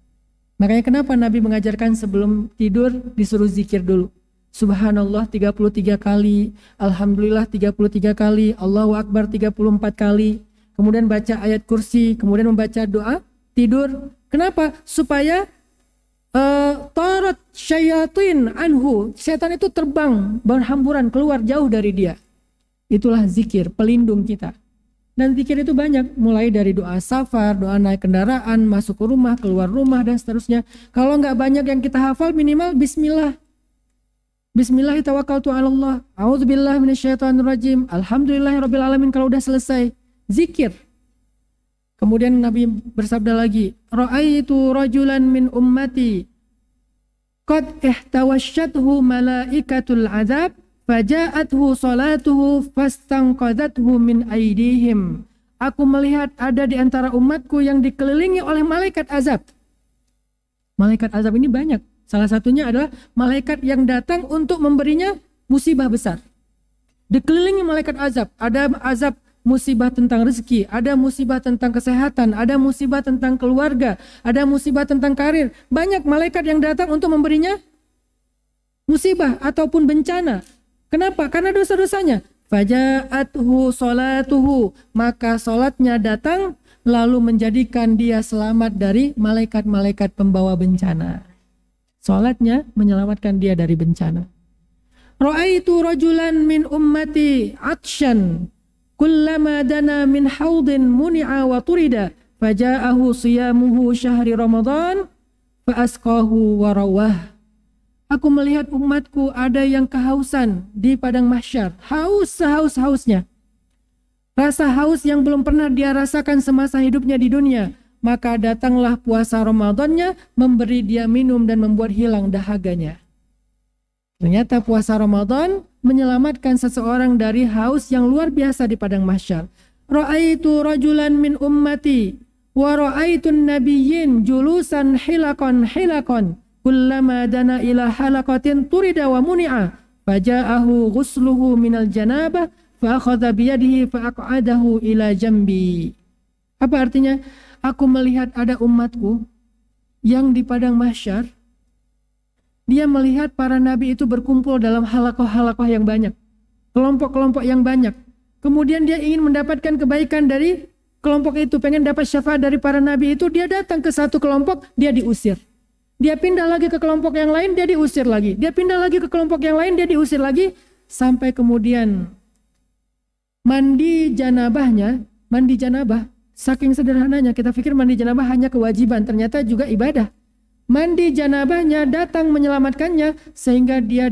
Makanya kenapa Nabi mengajarkan sebelum tidur disuruh zikir dulu. Subhanallah 33 kali, Alhamdulillah 33 kali, Allahu Akbar 34 kali, kemudian baca ayat kursi, kemudian membaca doa tidur. Kenapa? Supaya tarat syayatin anhu, setan itu terbang berhamburan keluar jauh dari dia. Itulah zikir, pelindung kita. Dan zikir itu banyak, mulai dari doa safar, doa naik kendaraan, masuk ke rumah, keluar rumah, dan seterusnya. Kalau nggak banyak yang kita hafal, minimal bismillah. Bismillahi tawakkaltu 'alallah. A'udzubillahi minasyaitonirrajim. Alhamdulillahirabbil alamin. Kalau udah selesai, zikir. Kemudian Nabi bersabda lagi, ra'aitu rajulan min ummati qad ihtawasyathu malaikatul azab faja'athu salatuhu fastanqadhathu min aidihim. Aku melihat ada di antara umatku yang dikelilingi oleh malaikat azab. Malaikat azab ini banyak. Salah satunya adalah malaikat yang datang untuk memberinya musibah besar. Dikelilingi malaikat azab. Ada azab musibah tentang rezeki, ada musibah tentang kesehatan, ada musibah tentang keluarga, ada musibah tentang karir. Banyak malaikat yang datang untuk memberinya musibah ataupun bencana. Kenapa? Karena dosa-dosanya. Faja'athu salatuhu, maka salatnya datang lalu menjadikan dia selamat dari malaikat-malaikat pembawa bencana. Salatnya menyelamatkan dia dari bencana. Ra'aitu rajulan min ummati atsyan kullama dana min haudin muni'a wa turida faja'ahu siyamuhu syahri Ramadan fa asqahu wa rawah. Aku melihat umatku ada yang kehausan di padang mahsyar, haus sehaus-hausnya. Rasa haus yang belum pernah dia rasakan semasa hidupnya di dunia. Maka datanglah puasa Ramadannya memberi dia minum dan membuat hilang dahaganya. Ternyata puasa Ramadan menyelamatkan seseorang dari haus yang luar biasa di padang mahsyar. Ra'aitu rajulan min ummati wa ra'aitun nabiyyin julusan hilakon kullama dana ila halaqatin turida wa muni'a faja'ahu ghusluhu minal janabah fa akhadha biyadihi fa aq'adahu ila jambi. Apa artinya? Aku melihat ada umatku yang di padang mahsyar, dia melihat para nabi itu berkumpul dalam halakoh-halakoh yang banyak, kelompok-kelompok yang banyak. Kemudian dia ingin mendapatkan kebaikan dari kelompok itu, pengen dapat syafaat dari para nabi itu, dia datang ke satu kelompok, dia diusir. Dia pindah lagi ke kelompok yang lain, dia diusir lagi. Dia pindah lagi ke kelompok yang lain, dia diusir lagi. Sampai kemudian mandi janabah, saking sederhananya kita pikir mandi janabah hanya kewajiban, ternyata juga ibadah. Mandi janabahnya datang menyelamatkannya sehingga dia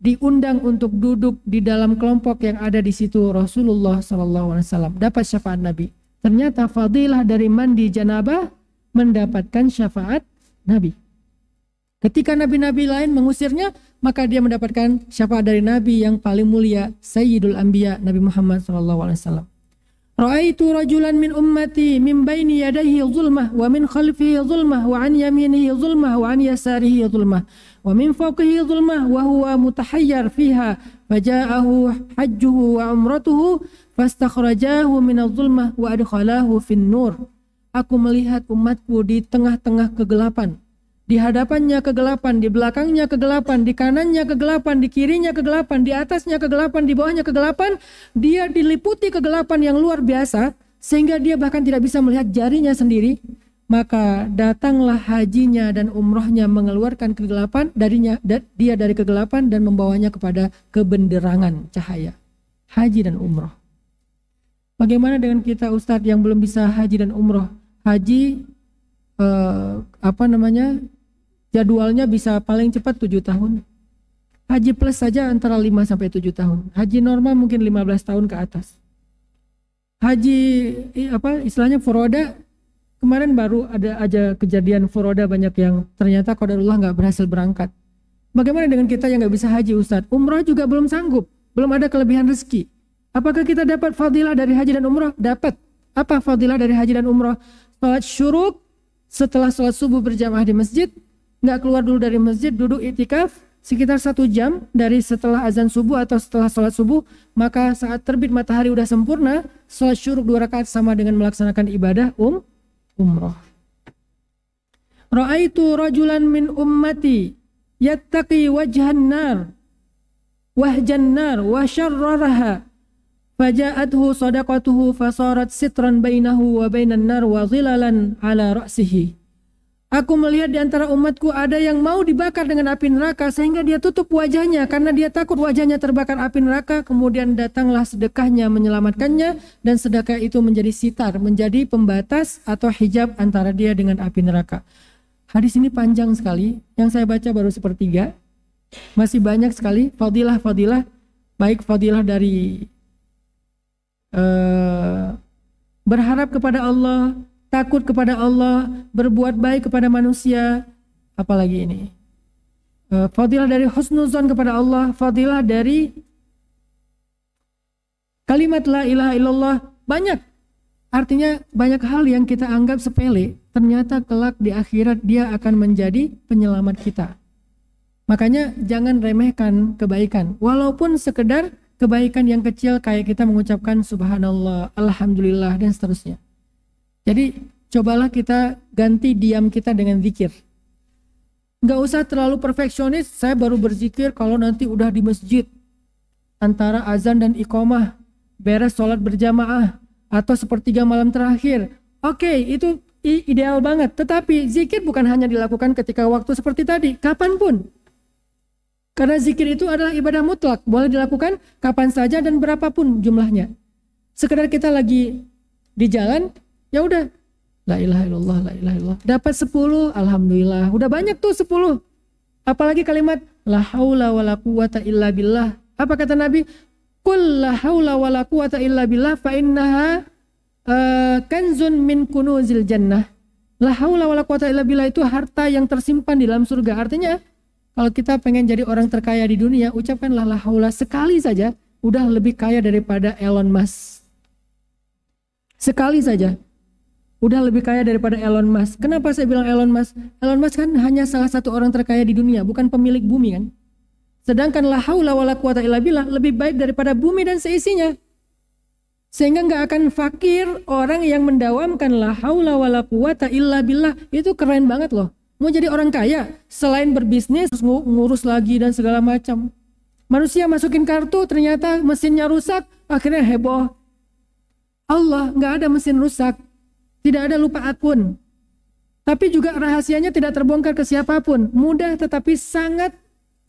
diundang untuk duduk di dalam kelompok yang ada di situ Rasulullah SAW, dapat syafaat Nabi. Ternyata fadilah dari mandi janabah mendapatkan syafaat Nabi. Ketika nabi-nabi lain mengusirnya, maka dia mendapatkan syafaat dari Nabi yang paling mulia, Sayyidul Anbiya, Nabi Muhammad SAW. Ra'aitu rajulan min ummati min baini yadayhi zulmah wa min khalfihi zulmah wa an yaminihi zulmah wa an yasarihi zulmah wa min fawqihi zulmah wa huwa mutahayyar fiha faja'ahu hajjuhu wa umratuhu fastakhrajahu min az-zulmah wa adkhalahu fin nur. Aku melihat umatku di tengah-tengah kegelapan. Di hadapannya kegelapan, di belakangnya kegelapan, di kanannya kegelapan, di kirinya kegelapan, di atasnya kegelapan, di bawahnya kegelapan. Dia diliputi kegelapan yang luar biasa sehingga dia bahkan tidak bisa melihat jarinya sendiri. Maka datanglah hajinya dan umrohnya mengeluarkan kegelapan darinya, dia dari kegelapan dan membawanya kepada kebenderangan cahaya. Haji dan umroh. Bagaimana dengan kita Ustadz yang belum bisa haji dan umroh? Haji jadwalnya bisa paling cepat 7 tahun. Haji plus saja antara 5 sampai 7 tahun. Haji normal mungkin 15 tahun ke atas. Haji istilahnya furoda, kemarin baru ada aja kejadian furoda banyak yang ternyata qadarullah nggak berhasil berangkat. Bagaimana dengan kita yang nggak bisa haji Ustadz? Umroh juga belum sanggup, belum ada kelebihan rezeki. Apakah kita dapat fadilah dari haji dan umroh? Dapat. Apa fadilah dari haji dan umroh? Salat syuruk, setelah salat subuh berjamaah di masjid, nggak keluar dulu dari masjid, duduk itikaf sekitar 1 jam dari setelah azan subuh atau setelah salat subuh, maka saat terbit matahari udah sempurna, salat syuruk 2 rakaat sama dengan melaksanakan ibadah umroh. Ra'aitu rajulan min ummati yattaqi wajhan nar wa syarraraha faja'athu sadaqatuhu fasarat sitran bainahu wa bainan nar wa zilalan ala ra'sihi. Aku melihat di antara umatku ada yang mau dibakar dengan api neraka sehingga dia tutup wajahnya karena dia takut wajahnya terbakar api neraka. Kemudian datanglah sedekahnya menyelamatkannya dan sedekah itu menjadi sitar, menjadi pembatas atau hijab antara dia dengan api neraka. Hadis ini panjang sekali, yang saya baca baru 1/3. Masih banyak sekali fadilah-fadilah, baik fadilah dari berharap kepada Allah, takut kepada Allah, berbuat baik kepada manusia. Apalagi ini? Fadilah dari husnuzon kepada Allah, fadilah dari kalimat la ilaha illallah. Banyak. Artinya banyak hal yang kita anggap sepele, ternyata kelak di akhirat dia akan menjadi penyelamat kita. Makanya jangan remehkan kebaikan, walaupun sekedar kebaikan yang kecil kayak kita mengucapkan subhanallah, alhamdulillah, dan seterusnya. Jadi cobalah kita ganti diam kita dengan zikir. Nggak usah terlalu perfeksionis, saya baru berzikir kalau nanti udah di masjid, antara azan dan iqamah, beres sholat berjamaah, atau sepertiga malam terakhir. Oke, itu ideal banget. Tetapi zikir bukan hanya dilakukan ketika waktu seperti tadi, kapanpun. Karena zikir itu adalah ibadah mutlak, boleh dilakukan kapan saja dan berapapun jumlahnya. Sekedar kita lagi di jalan, ya udah, la ilaha illallah, la ilaha illallah. Dapat 10, alhamdulillah. Udah banyak tuh 10. Apalagi kalimat la haula wala quwata illa billah. Apa kata Nabi? Qul la haula wala quwata illa billah fa innaha kanzun min kunuzil jannah. La haula wala quwata illa billah itu harta yang tersimpan di dalam surga. Artinya kalau kita pengen jadi orang terkaya di dunia, ucapkanlah la haula sekali saja, udah lebih kaya daripada Elon Musk. Sekali saja udah lebih kaya daripada Elon Musk. Kenapa saya bilang Elon Musk? Elon Musk kan hanya salah satu orang terkaya di dunia, bukan pemilik bumi kan. Sedangkan la haula wala quwata illa billah lebih baik daripada bumi dan seisinya. Sehingga nggak akan fakir orang yang mendawamkan la haula wala quwata illa billah. Itu keren banget loh. Mau jadi orang kaya, selain berbisnis, ngurus lagi dan segala macam. Manusia masukin kartu, ternyata mesinnya rusak, akhirnya heboh. Allah nggak ada mesin rusak, tidak ada lupa pun. Tapi juga rahasianya tidak terbongkar ke siapapun. Mudah tetapi sangat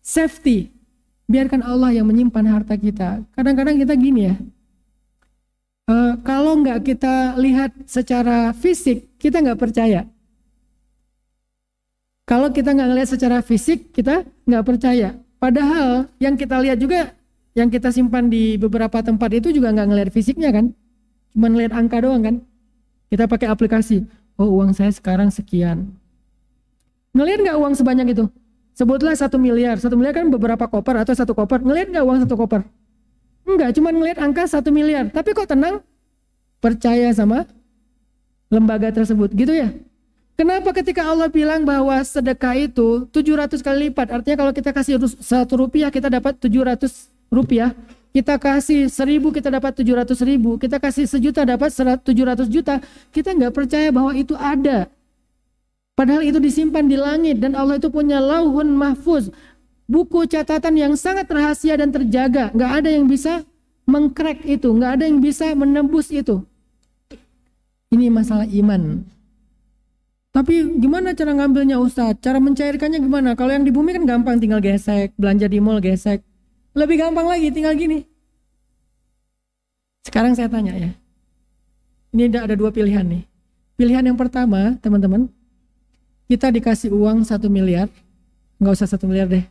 safety. Biarkan Allah yang menyimpan harta kita. Kadang-kadang kita gini ya, kalau nggak kita lihat secara fisik, kita nggak percaya. Kalau kita nggak ngelihat secara fisik, kita nggak percaya. Padahal yang kita lihat juga, yang kita simpan di beberapa tempat itu juga nggak ngelihat fisiknya kan, cuma ngelihat angka doang kan. Kita pakai aplikasi, oh uang saya sekarang sekian. Ngelihat nggak uang sebanyak itu? Sebutlah 1 miliar. 1 miliar kan beberapa koper atau 1 koper. Ngelihat nggak uang 1 koper? Enggak, cuma ngelihat angka 1 miliar. Tapi kok tenang? Percaya sama lembaga tersebut, gitu ya? Kenapa ketika Allah bilang bahwa sedekah itu 700 kali lipat? Artinya kalau kita kasih 1 rupiah, kita dapat 700 rupiah. Kita kasih 1000, kita dapat 700.000. Kita kasih 1 juta, dapat 700 juta. Kita nggak percaya bahwa itu ada. Padahal itu disimpan di langit dan Allah itu punya lauhun mahfuz, buku catatan yang sangat rahasia dan terjaga. Nggak ada yang bisa mengcrack itu, nggak ada yang bisa menembus itu. Ini masalah iman. Tapi gimana cara ngambilnya Ustadz? Cara mencairkannya gimana? Kalau yang di bumi kan gampang, tinggal gesek, belanja di mall gesek. Lebih gampang lagi, tinggal gini. Sekarang saya tanya ya, ini ada 2 pilihan nih. Pilihan yang pertama, teman-teman, kita dikasih uang 1 miliar, nggak usah 1 miliar deh.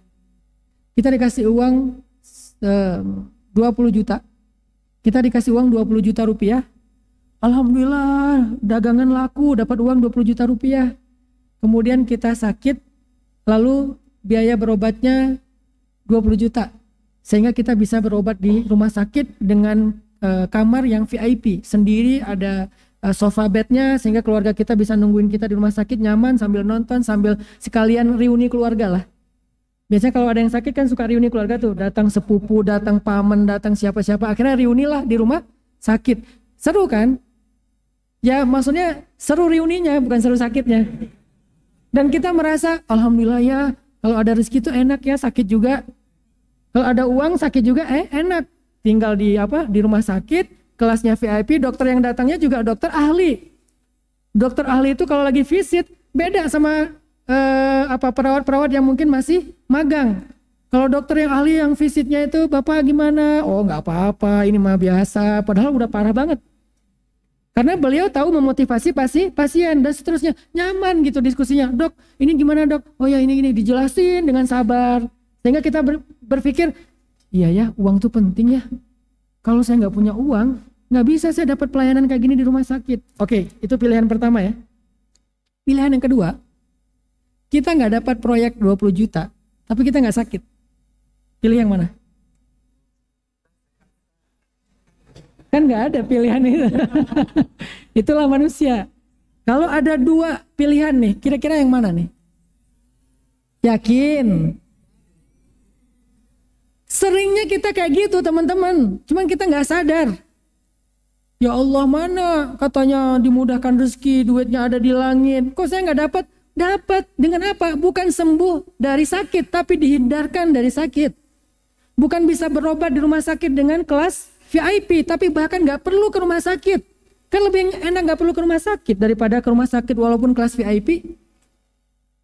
Kita dikasih uang 20 juta. Kita dikasih uang 20 juta rupiah. Alhamdulillah, dagangan laku, dapat uang 20 juta rupiah. Kemudian kita sakit, lalu biaya berobatnya 20 juta. Sehingga kita bisa berobat di rumah sakit dengan kamar yang VIP. Sendiri ada sofa bednya, sehingga keluarga kita bisa nungguin kita di rumah sakit nyaman sambil nonton, sambil sekalian reuni keluarga lah. Biasanya kalau ada yang sakit kan suka reuni keluarga tuh, datang sepupu, datang paman, datang siapa-siapa, akhirnya reunilah di rumah sakit. Seru kan? Ya maksudnya seru reuninya, bukan seru sakitnya. Dan kita merasa alhamdulillah ya, kalau ada rezeki tuh enak ya, sakit juga. Kalau ada uang sakit juga enak. Tinggal di rumah sakit, kelasnya VIP, dokter yang datangnya juga dokter ahli. Dokter ahli itu kalau lagi visit beda sama perawat-perawat yang mungkin masih magang. Kalau dokter yang ahli yang visitnya itu, Bapak gimana? Oh nggak apa-apa, ini mah biasa. Padahal udah parah banget. Karena beliau tahu memotivasi pasien dan seterusnya. Nyaman gitu diskusinya. Dok, ini gimana dok? Oh ya ini dijelasin dengan sabar. Sehingga kita berpikir, iya ya uang tuh penting ya. Kalau saya nggak punya uang, Nggak bisa saya dapat pelayanan kayak gini di rumah sakit. Oke, itu pilihan pertama ya. Pilihan yang kedua, kita nggak dapat proyek 20 juta, tapi kita nggak sakit. Pilih yang mana? Kan nggak ada pilihan itu. Itulah manusia. Kalau ada dua pilihan nih, kira-kira yang mana nih? Yakin? Seringnya kita kayak gitu teman-teman, cuman kita nggak sadar. Ya Allah, mana katanya dimudahkan rezeki, duitnya ada di langit. Kok saya nggak dapat? Dapat dengan apa? Bukan sembuh dari sakit, tapi dihindarkan dari sakit. Bukan bisa berobat di rumah sakit dengan kelas VIP, tapi bahkan nggak perlu ke rumah sakit. Kan lebih enak nggak perlu ke rumah sakit daripada ke rumah sakit walaupun kelas VIP.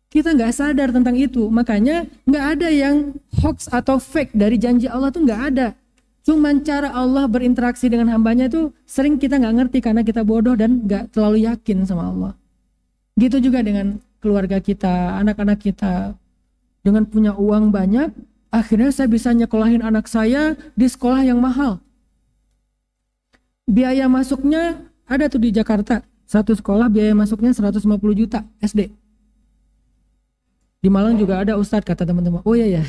Kita nggak sadar tentang itu, makanya nggak ada yang hoax atau fake dari janji Allah tuh nggak ada. Cuman cara Allah berinteraksi dengan hambanya itu sering kita nggak ngerti karena kita bodoh dan nggak terlalu yakin sama Allah. Gitu juga dengan keluarga kita, anak-anak kita. Dengan punya uang banyak, akhirnya saya bisa nyekolahin anak saya di sekolah yang mahal. Biaya masuknya ada tuh di Jakarta, satu sekolah biaya masuknya 150 juta SD. Di Malang juga ada Ustadz, kata teman-teman. Oh iya ya,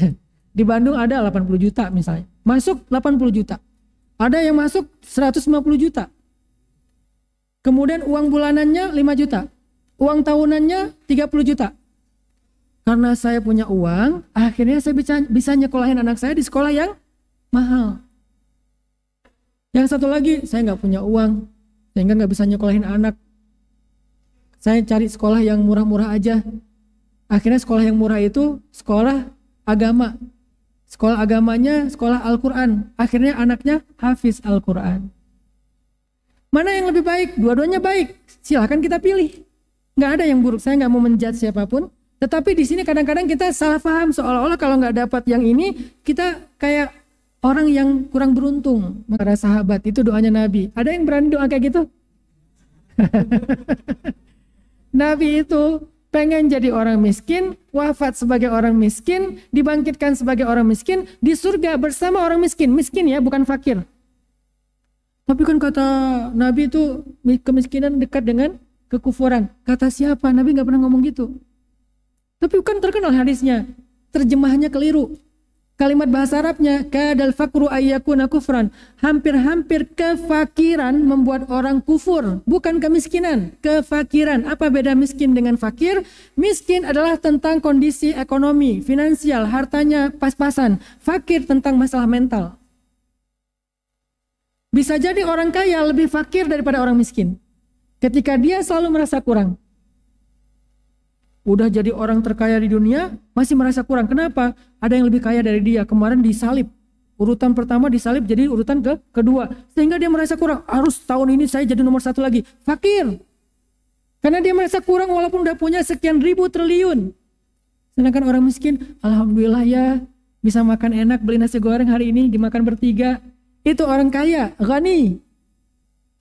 di Bandung ada 80 juta misalnya. Masuk 80 juta. Ada yang masuk 150 juta. Kemudian uang bulanannya 5 juta. Uang tahunannya 30 juta. Karena saya punya uang, akhirnya saya bisa nyekolahin anak saya di sekolah yang mahal. Yang satu lagi, saya nggak punya uang, sehingga nggak bisa nyekolahin anak. Saya cari sekolah yang murah-murah aja. Akhirnya sekolah yang murah itu sekolah agama. Sekolah agamanya sekolah Al-Quran. Akhirnya anaknya hafiz Al-Quran. Mana yang lebih baik? Dua-duanya baik. Silahkan kita pilih. Nggak ada yang buruk. Saya nggak mau menjudge siapapun. Tetapi di sini kadang-kadang kita salah paham. Seolah-olah kalau nggak dapat yang ini, kita kayak orang yang kurang beruntung. Para sahabat, itu doanya Nabi. Ada yang berani doa kayak gitu? Nabi itu pengen jadi orang miskin, wafat sebagai orang miskin, dibangkitkan sebagai orang miskin, di surga bersama orang miskin. Miskin ya, bukan fakir. Tapi kan kata Nabi itu kemiskinan dekat dengan kekufuran. Kata siapa? Nabi nggak pernah ngomong gitu. Tapi kan terkenal hadisnya, terjemahannya keliru. Kalimat bahasa Arabnya, kadal fakru ayyakuna kufran. Hampir-hampir kefakiran membuat orang kufur. Bukan kemiskinan, kefakiran. Apa beda miskin dengan fakir? Miskin adalah tentang kondisi ekonomi, finansial, hartanya pas-pasan. Fakir tentang masalah mental. Bisa jadi orang kaya lebih fakir daripada orang miskin. Ketika dia selalu merasa kurang. Udah jadi orang terkaya di dunia, masih merasa kurang. Kenapa? Ada yang lebih kaya dari dia. Kemarin disalib. Urutan pertama disalib jadi urutan kedua. Sehingga dia merasa kurang. Harus tahun ini saya jadi nomor 1 lagi. Fakir. Karena dia merasa kurang walaupun udah punya sekian ribu triliun. Sedangkan orang miskin, alhamdulillah ya, bisa makan enak, beli nasi goreng hari ini, dimakan bertiga. Itu orang kaya, ghani.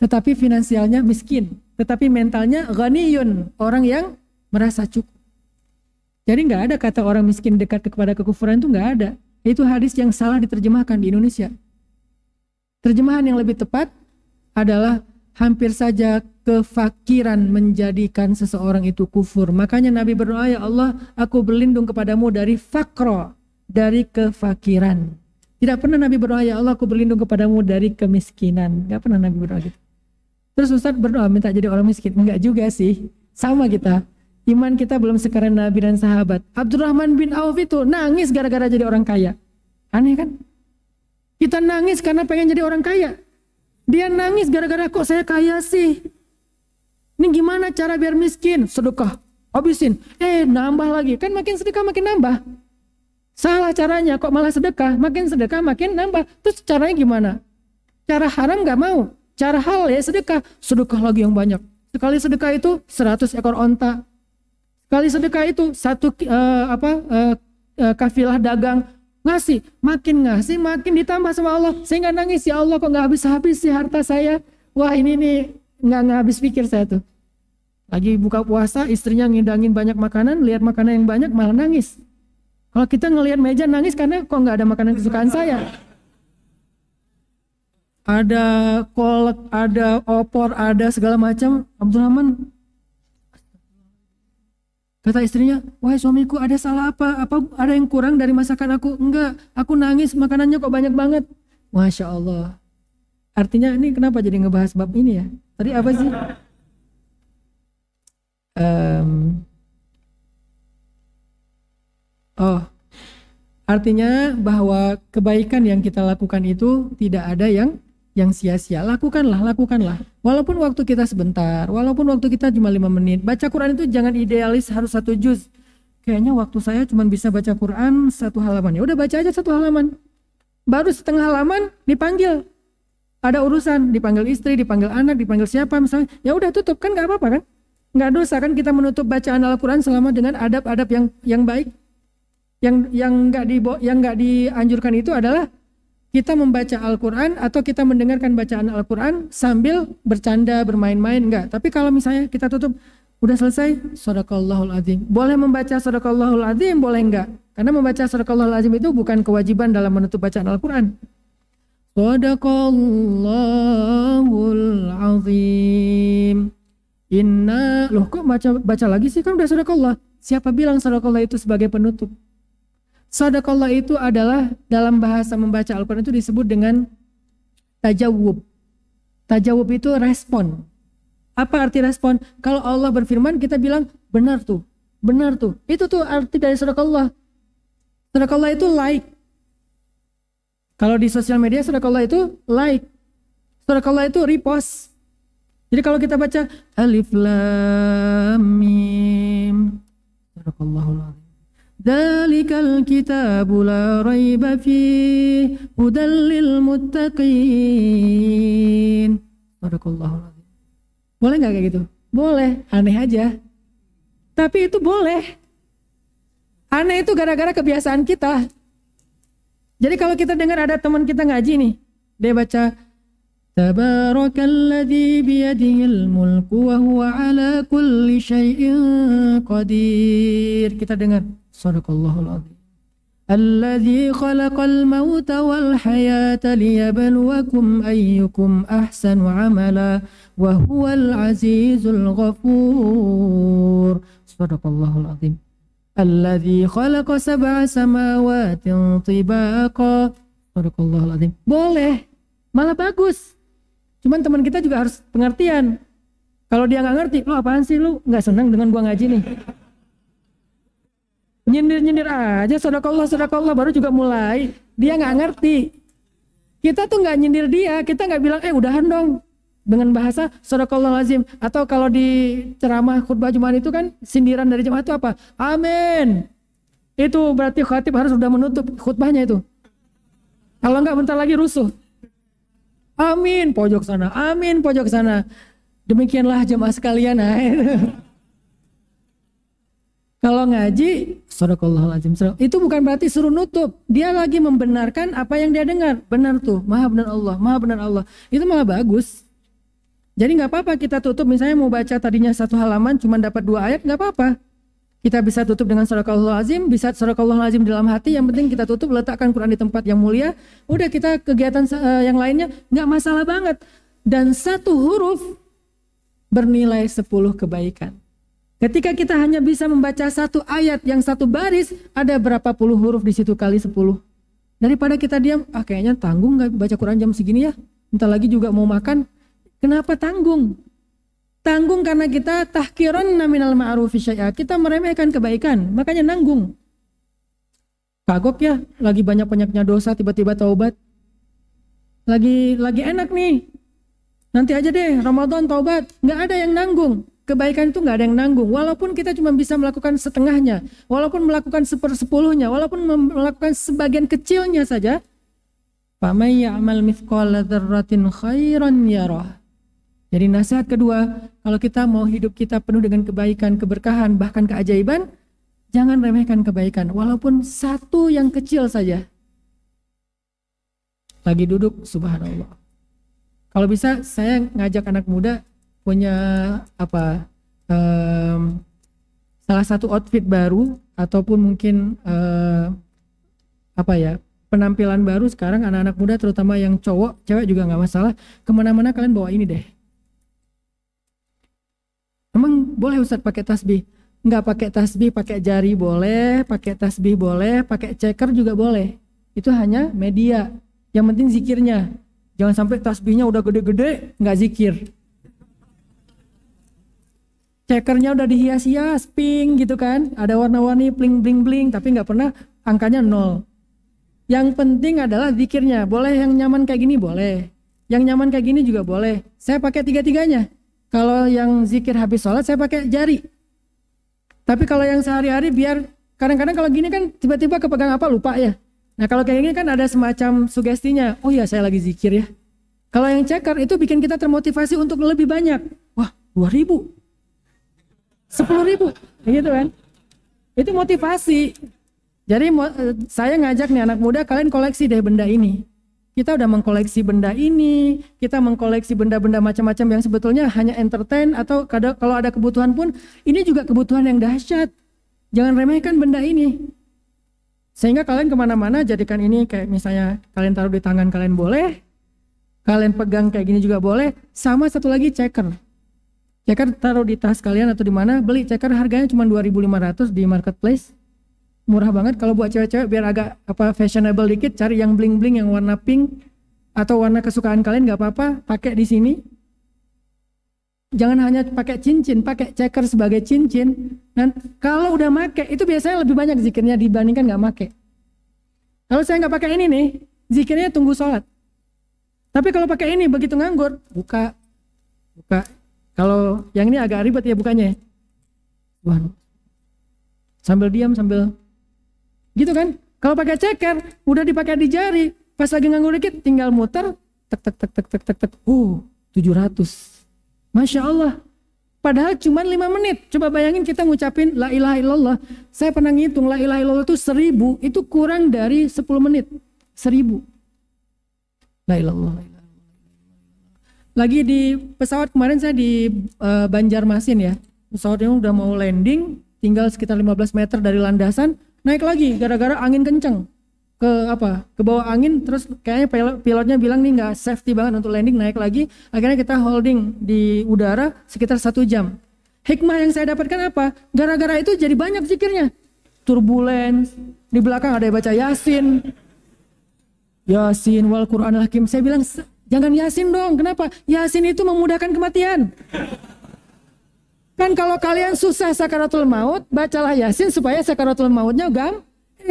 Tetapi finansialnya miskin. Tetapi mentalnya ghaniyun. Orang yang merasa cukup. Jadi nggak ada kata orang miskin dekat kepada kekufuran, itu nggak ada. Itu hadis yang salah diterjemahkan di Indonesia. Terjemahan yang lebih tepat adalah hampir saja kefakiran menjadikan seseorang itu kufur. Makanya Nabi berdoa, ya Allah, aku berlindung kepadamu dari fakro, dari kefakiran. Tidak pernah Nabi berdoa, ya Allah, aku berlindung kepadamu dari kemiskinan. Nggak pernah Nabi berdoa gitu. Terus Ustaz berdoa minta jadi orang miskin. Enggak juga sih, sama kita. Iman kita belum sekeren Nabi dan sahabat. Abdurrahman bin Auf itu nangis gara-gara jadi orang kaya. Aneh kan? Kita nangis karena pengen jadi orang kaya. Dia nangis gara-gara kok saya kaya sih. Ini gimana cara biar miskin? Sedekah, habisin. Nambah lagi. Kan makin sedekah makin nambah. Salah caranya, kok malah sedekah. Makin sedekah makin nambah. Terus caranya gimana? Cara haram gak mau. Cara halal ya sedekah. Sedekah lagi yang banyak. Sekali sedekah itu 100 ekor onta. Kali sedekah itu satu kafilah dagang, ngasih, makin ditambah sama Allah, sehingga nangis, ya Allah kok nggak habis-habis sih harta saya. Wah ini nih nggak habis pikir saya tuh. Lagi buka puasa, istrinya ngidangin banyak makanan, lihat makanan yang banyak malah nangis. Kalau kita ngelihat meja nangis karena kok nggak ada makanan kesukaan saya. ada kolak, ada opor, ada segala macam. Abdurrahman kata istrinya, wahai suamiku, ada salah apa? Apa ada yang kurang dari masakan aku? Enggak, aku nangis makanannya kok banyak banget. Masya Allah. Artinya ini kenapa jadi ngebahas bab ini ya? Tadi apa sih? Oh, artinya bahwa kebaikan yang kita lakukan itu tidak ada yang sia-sia. Lakukanlah, lakukanlah. Walaupun waktu kita sebentar, walaupun waktu kita cuma 5 menit. Baca Quran itu jangan idealis harus 1 juz. Kayaknya waktu saya cuma bisa baca Quran 1 halaman. Ya udah baca aja 1 halaman. Baru setengah halaman dipanggil. Ada urusan, dipanggil istri, dipanggil anak, dipanggil siapa misalnya. Ya udah tutup, kan nggak apa-apa kan? Nggak dosa kan kita menutup bacaan Al-Quran selama dengan adab-adab yang baik. Yang nggak dianjurkan itu adalah kita membaca Al-Quran atau kita mendengarkan bacaan Al-Quran sambil bercanda, bermain-main, enggak. Tapi kalau misalnya kita tutup, udah selesai, Shadaqallahul Azim. Boleh membaca Shadaqallahul Azim, boleh enggak. Karena membaca Shadaqallahul Azim itu bukan kewajiban dalam menutup bacaan Al-Quran. Shadaqallahul Azim. Loh kok baca lagi sih, kan udah Shadaqallah. Siapa bilang Shadaqallah itu sebagai penutup? Shadaqallah itu adalah dalam bahasa membaca Al-Quran itu disebut dengan tajawub. Tajawub itu respon. Apa arti respon? Kalau Allah berfirman kita bilang benar tuh, benar tuh. Itu tuh arti dari Shadaqallah. Shadaqallah itu like. Kalau di sosial media Shadaqallah itu like. Shadaqallah itu repost. Jadi kalau kita baca Alif Lam Mim, Shadaqallahul Azim. Dzalikal kitabu la raiba fihi hudal lil muttaqin. Barakallahu azim. Boleh nggak kayak gitu? Boleh, aneh aja. Tapi itu boleh. Aneh itu gara-gara kebiasaan kita. Jadi kalau kita dengar ada teman kita ngaji nih, dia baca Tabarakalladzi biyadihil mulku wa huwa ala kulli syai'in qadir. Kita dengar Shadaqallahul Azim. Alladzi khalaqal mauta wal hayata liyabluwakum ayyukum ahsanu amala wa huwal azizul ghafur. Shadaqallahul Azim. Alladzi khalaqa sab'a samawatin tibaqa. Shadaqallahul Azim. Boleh, malah bagus. Cuman teman kita juga harus pengertian. Kalau dia nggak ngerti, lo apaan sih, lu nggak senang dengan gua ngaji nih? Nyindir-nyindir aja, Shadaqallah baru juga mulai. Dia nggak ngerti. Kita tuh nggak nyindir dia, kita nggak bilang udahan dong dengan bahasa Shadaqallahul Azim. Atau kalau di ceramah khutbah Jumat itu kan sindiran dari jemaah itu apa? Amin. Itu berarti khatib harus sudah menutup khutbahnya itu. Kalau nggak bentar lagi rusuh. Amin, pojok sana. Amin, pojok sana. Demikianlah jemaah sekalian. Kalau ngaji, Shadaqallahul Azim. Itu bukan berarti suruh nutup. Dia lagi membenarkan apa yang dia dengar. Benar tuh, maha benar Allah, maha benar Allah. Itu malah bagus. Jadi nggak apa-apa kita tutup. Misalnya mau baca tadinya 1 halaman, cuma dapat 2 ayat, nggak apa-apa. Kita bisa tutup dengan Shadaqallahul Azim, bisa Shadaqallahul Azim dalam hati. Yang penting kita tutup, letakkan Quran di tempat yang mulia. Udah, kita kegiatan yang lainnya nggak masalah banget. Dan 1 huruf bernilai 10 kebaikan. Ketika kita hanya bisa membaca 1 ayat yang 1 baris, ada berapa puluh huruf di situ kali 10. Daripada kita diam, kayaknya tanggung nggak baca Quran jam segini ya. Entar lagi juga mau makan. Kenapa tanggung? Tanggung karena kita tahqiranna minal ma'rufi syai'a. Kita meremehkan kebaikan, makanya nanggung. Kagok ya, lagi banyak-banyaknya dosa tiba-tiba taubat. Lagi enak nih. Nanti aja deh Ramadan taubat. Nggak ada yang nanggung. Kebaikan itu nggak ada yang nanggung. Walaupun kita cuma bisa melakukan setengahnya, walaupun melakukan 1/10-nya, walaupun melakukan sebagian kecilnya saja. Faman ya'mal mithqala dzarratin khairan yarah. Jadi nasihat kedua, kalau kita mau hidup kita penuh dengan kebaikan, keberkahan, bahkan keajaiban, jangan remehkan kebaikan, walaupun 1 yang kecil saja. Lagi duduk, subhanallah. Kalau bisa saya ngajak anak muda punya salah satu outfit baru, ataupun mungkin penampilan baru sekarang anak-anak muda terutama yang cowok, cewek juga nggak masalah. Kemana-mana kalian bawa ini deh. Emang boleh Ustadz pakai tasbih? Nggak pakai tasbih, pakai jari boleh, pakai tasbih boleh, pakai ceker juga boleh. Itu hanya media. Yang penting zikirnya. Jangan sampai tasbihnya udah gede-gede, nggak zikir. Cekernya udah dihias-hias, pink gitu kan. Ada warna-warni, bling-bling-bling, tapi nggak pernah angkanya 0. Yang penting adalah zikirnya. Boleh yang nyaman kayak gini, boleh. Yang nyaman kayak gini juga boleh. Saya pakai tiga-tiganya. Kalau yang zikir habis sholat, saya pakai jari. Tapi kalau yang sehari-hari biar, kadang-kadang kalau gini kan tiba-tiba kepegang apa lupa ya. Nah kalau kayak gini kan ada semacam sugestinya. Oh ya saya lagi zikir ya. Kalau yang ceker itu bikin kita termotivasi untuk lebih banyak. Wah 2.000. 10.000 gitu kan. Itu motivasi. Jadi saya ngajak nih anak muda, kalian koleksi deh benda ini. Kita udah mengkoleksi benda ini, kita mengkoleksi benda-benda macam-macam yang sebetulnya hanya entertain, atau kalau ada kebutuhan pun ini juga kebutuhan yang dahsyat. Jangan remehkan benda ini. Sehingga kalian kemana-mana jadikan ini kayak misalnya kalian taruh di tangan kalian boleh, kalian pegang kayak gini juga boleh. Sama satu lagi ceker. Ceker taruh di tas kalian atau di mana, beli ceker harganya cuma 2.500 di marketplace. Murah banget. Kalau buat cewek-cewek biar agak fashionable dikit, cari yang bling-bling yang warna pink atau warna kesukaan kalian nggak apa-apa, pakai di sini. Jangan hanya pakai cincin, pakai ceker sebagai cincin. Dan kalau udah make itu biasanya lebih banyak zikirnya dibandingkan nggak make. Kalau saya nggak pakai ini nih, zikirnya tunggu sholat. Tapi kalau pakai ini begitu nganggur, buka. Kalau yang ini agak ribet ya bukanya. Wah, sambil diam sambil gitu kan. Kalau pakai ceker udah dipakai di jari, pas lagi nganggur dikit tinggal muter, tek tek tek tek tek tek tek. 700. Masya Allah. Padahal cuma 5 menit. Coba bayangin kita ngucapin la ilaha illallah. Saya pernah ngitung la ilaha illallah itu 1000, itu kurang dari 10 menit. 1000. La ilaha illallah. Lagi di pesawat kemarin saya di Banjarmasin ya. Pesawatnya udah mau landing, tinggal sekitar 15 meter dari landasan, naik lagi gara-gara angin kenceng. Ke bawah angin, terus kayaknya pilotnya bilang nih nggak safety banget untuk landing, naik lagi. Akhirnya kita holding di udara sekitar 1 jam. Hikmah yang saya dapatkan apa? Gara-gara itu jadi banyak zikirnya. Turbulence, di belakang ada yang baca Yasin. Yasin wal Qur'anil Hakim. Saya bilang jangan Yasin dong. Kenapa? Yasin itu memudahkan kematian. Kan kalau kalian susah sakaratul maut, bacalah Yasin supaya sakaratul mautnya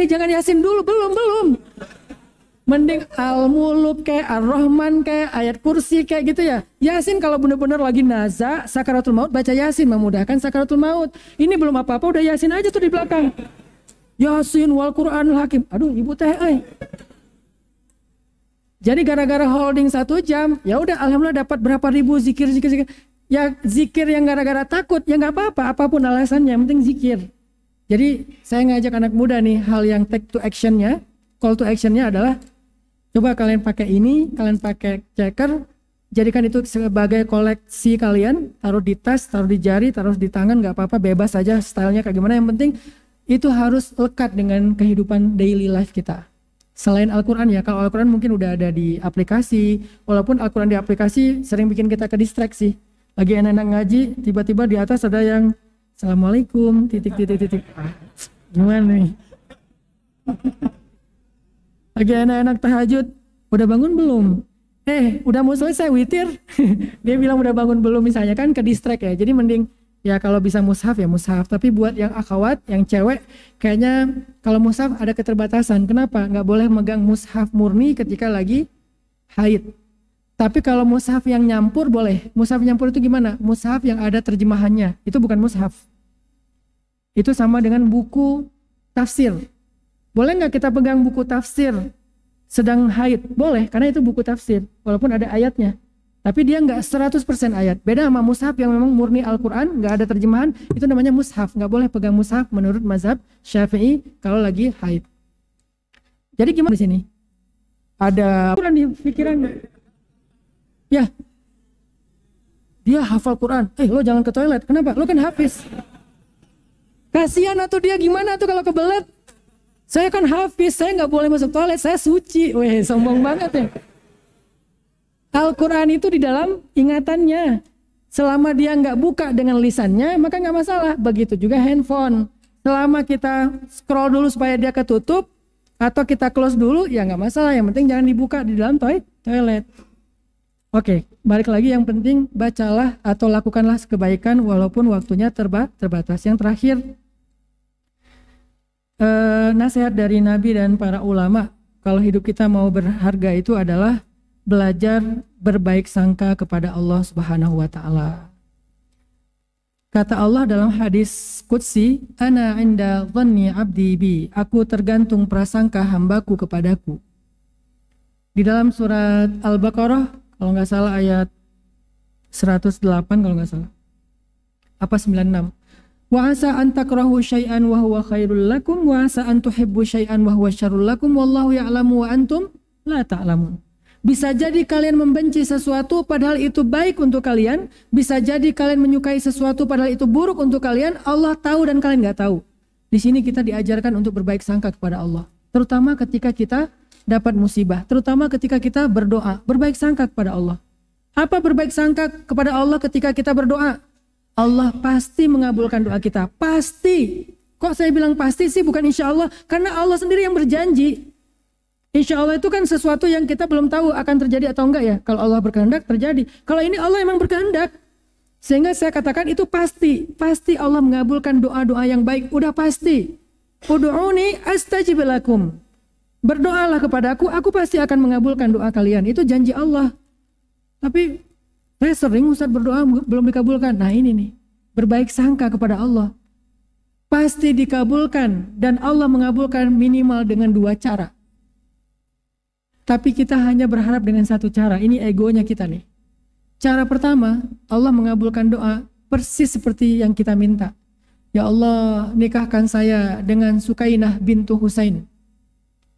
jangan Yasin dulu, belum. Mending Al-Muluk kayak Ar-Rahman kayak ayat kursi kayak gitu ya. Yasin kalau benar-benar lagi naza sakaratul maut, baca Yasin memudahkan sakaratul maut. Ini belum apa-apa udah Yasin aja tuh di belakang. Yasin wal Qur'anil Hakim. Aduh ibu teh Jadi gara-gara holding 1 jam, ya udah alhamdulillah dapat berapa ribu zikir. Ya zikir yang gara-gara takut, ya nggak apa-apa, apapun alasannya, yang penting zikir. Jadi saya ngajak anak muda nih, hal yang take to actionnya, call to actionnya adalah, coba kalian pakai ini, kalian pakai ceker, jadikan itu sebagai koleksi kalian, taruh di tas, taruh di jari, taruh di tangan, nggak apa-apa, bebas aja stylenya kayak gimana, yang penting itu harus lekat dengan kehidupan daily life kita. Selain Al-Quran ya, kalau Al-Quran mungkin udah ada di aplikasi, walaupun Al-Quran di aplikasi sering bikin kita kedistraksi. Lagi enak-enak ngaji, tiba-tiba di atas ada yang Assalamualaikum, titik. Gimana nih? Lagi enak-enak tahajud, udah bangun belum? Udah mau selesai witir? Dia bilang udah bangun belum misalnya, kan kedistract ya. Jadi mending ya kalau bisa mushaf ya mushaf. Tapi buat yang akhwat, yang cewek, kayaknya kalau mushaf ada keterbatasan. Kenapa? Nggak boleh megang mushaf murni ketika lagi haid. Tapi kalau mushaf yang nyampur boleh. Mushaf nyampur itu gimana? Mushaf yang ada terjemahannya. Itu bukan mushaf. Itu sama dengan buku tafsir. Boleh nggak kita pegang buku tafsir sedang haid? Boleh, karena itu buku tafsir. Walaupun ada ayatnya. Tapi dia nggak 100% ayat. Beda sama mushaf yang memang murni Al-Quran, nggak ada terjemahan. Itu namanya mushaf. Nggak boleh pegang mushaf menurut mazhab Syafi'i kalau lagi haid. Jadi gimana di sini? Ada Quran di pikiran. Ya, dia hafal Quran. Lo jangan ke toilet. Kenapa? Lo kan hafiz. Kasihan atau dia gimana tuh kalau kebelet? Saya kan hafiz, saya nggak boleh masuk toilet, saya suci. Weh, sombong banget ya. Al-Quran itu di dalam ingatannya. Selama dia nggak buka dengan lisannya, maka nggak masalah. Begitu juga handphone. Selama kita scroll dulu supaya dia ketutup, atau kita close dulu, ya nggak masalah. Yang penting jangan dibuka di dalam toilet. Oke, balik lagi, yang penting bacalah atau lakukanlah kebaikan walaupun waktunya terbatas. Yang terakhir, nasihat dari Nabi dan para ulama, kalau hidup kita mau berharga itu adalah belajar berbaik sangka kepada Allah Subhanahu wa taala. Kata Allah dalam hadis qudsi, ana inda dhanni abdi bi, aku tergantung prasangka hambaku kepadaku. Di dalam surat Al-Baqarah kalau nggak salah ayat 108 kalau nggak salah. Apa 96? Wa asa an takrahu syai'an wa huwa khairul lakum wa asa an tuhibbu syai'an wa huwa syarrul lakum wallahu ya'lamu wa antum la ta'lamun. Bisa jadi kalian membenci sesuatu padahal itu baik untuk kalian. Bisa jadi kalian menyukai sesuatu padahal itu buruk untuk kalian. Allah tahu dan kalian nggak tahu. Di sini kita diajarkan untuk berbaik sangka kepada Allah. Terutama ketika kita dapat musibah. Terutama ketika kita berdoa. Berbaik sangka kepada Allah. Apa berbaik sangka kepada Allah ketika kita berdoa? Allah pasti mengabulkan doa kita. Pasti. Kok saya bilang pasti sih, bukan insya Allah? Karena Allah sendiri yang berjanji. Insya Allah itu kan sesuatu yang kita belum tahu akan terjadi atau enggak ya. Kalau Allah berkehendak terjadi. Kalau ini Allah emang berkehendak. Sehingga saya katakan itu pasti. Pasti Allah mengabulkan doa-doa yang baik. Udah pasti. Ud'uni astajib lakum. Berdoalah kepadaku, aku pasti akan mengabulkan doa kalian. Itu janji Allah. Tapi saya sering Ustaz berdoa belum dikabulkan. Nah ini nih. Berbaik sangka kepada Allah. Pasti dikabulkan. Dan Allah mengabulkan minimal dengan 2 cara. Tapi kita hanya berharap dengan 1 cara. Ini egonya kita nih. Cara pertama, Allah mengabulkan doa persis seperti yang kita minta. Ya Allah, nikahkan saya dengan Sukainah bintu Husain.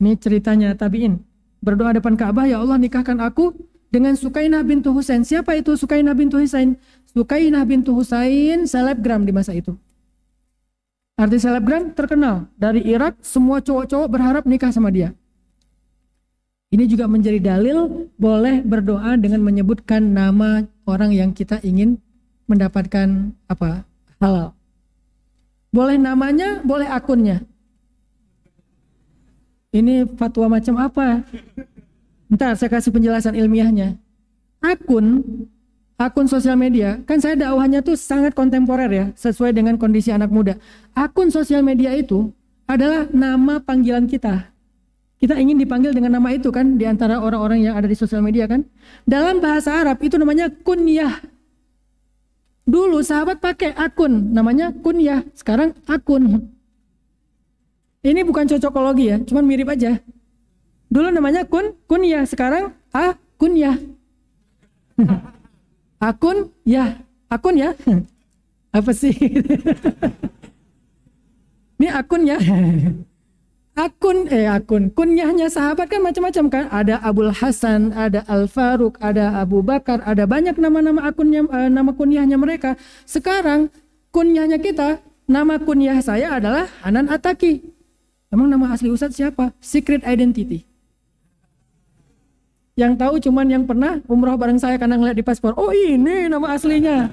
Ini ceritanya tabi'in. Berdoa depan Ka'bah, ya Allah nikahkan aku dengan Sukainah bintu Husain. Siapa itu Sukainah bintu Husain? Sukainah bintu Husain selebgram di masa itu. Arti selebgram terkenal. Dari Irak, semua cowok-cowok berharap nikah sama dia. Ini juga menjadi dalil boleh berdoa dengan menyebutkan nama orang yang kita ingin mendapatkan halal. Boleh namanya, boleh akunnya. Ini fatwa macam apa? Ntar saya kasih penjelasan ilmiahnya. Akun sosial media, kan saya dakwahnya tuh sangat kontemporer ya, sesuai dengan kondisi anak muda. Akun sosial media itu adalah nama panggilan kita. Kita ingin dipanggil dengan nama itu kan, di antara orang-orang yang ada di sosial media kan. Dalam bahasa Arab itu namanya kunyah. Dulu sahabat pakai akun, namanya kunyah. Sekarang akun. Ini bukan cocokologi ya, cuman mirip aja. Dulu namanya kunyah, sekarang kunyah. Akun ya. Apa sih? Ini akun ya. Kunyahnya sahabat kan macam-macam kan. Ada Abul Hasan, ada Al Faruq, ada Abu Bakar, ada banyak nama-nama akunnya, nama kunyahnya mereka. Sekarang kunyahnya kita, nama kunyah saya adalah Hanan Ataki. Emang nama asli Ustadz siapa? Secret Identity. Yang tahu cuman yang pernah umroh bareng saya karena ngeliat di paspor. Oh ini nama aslinya.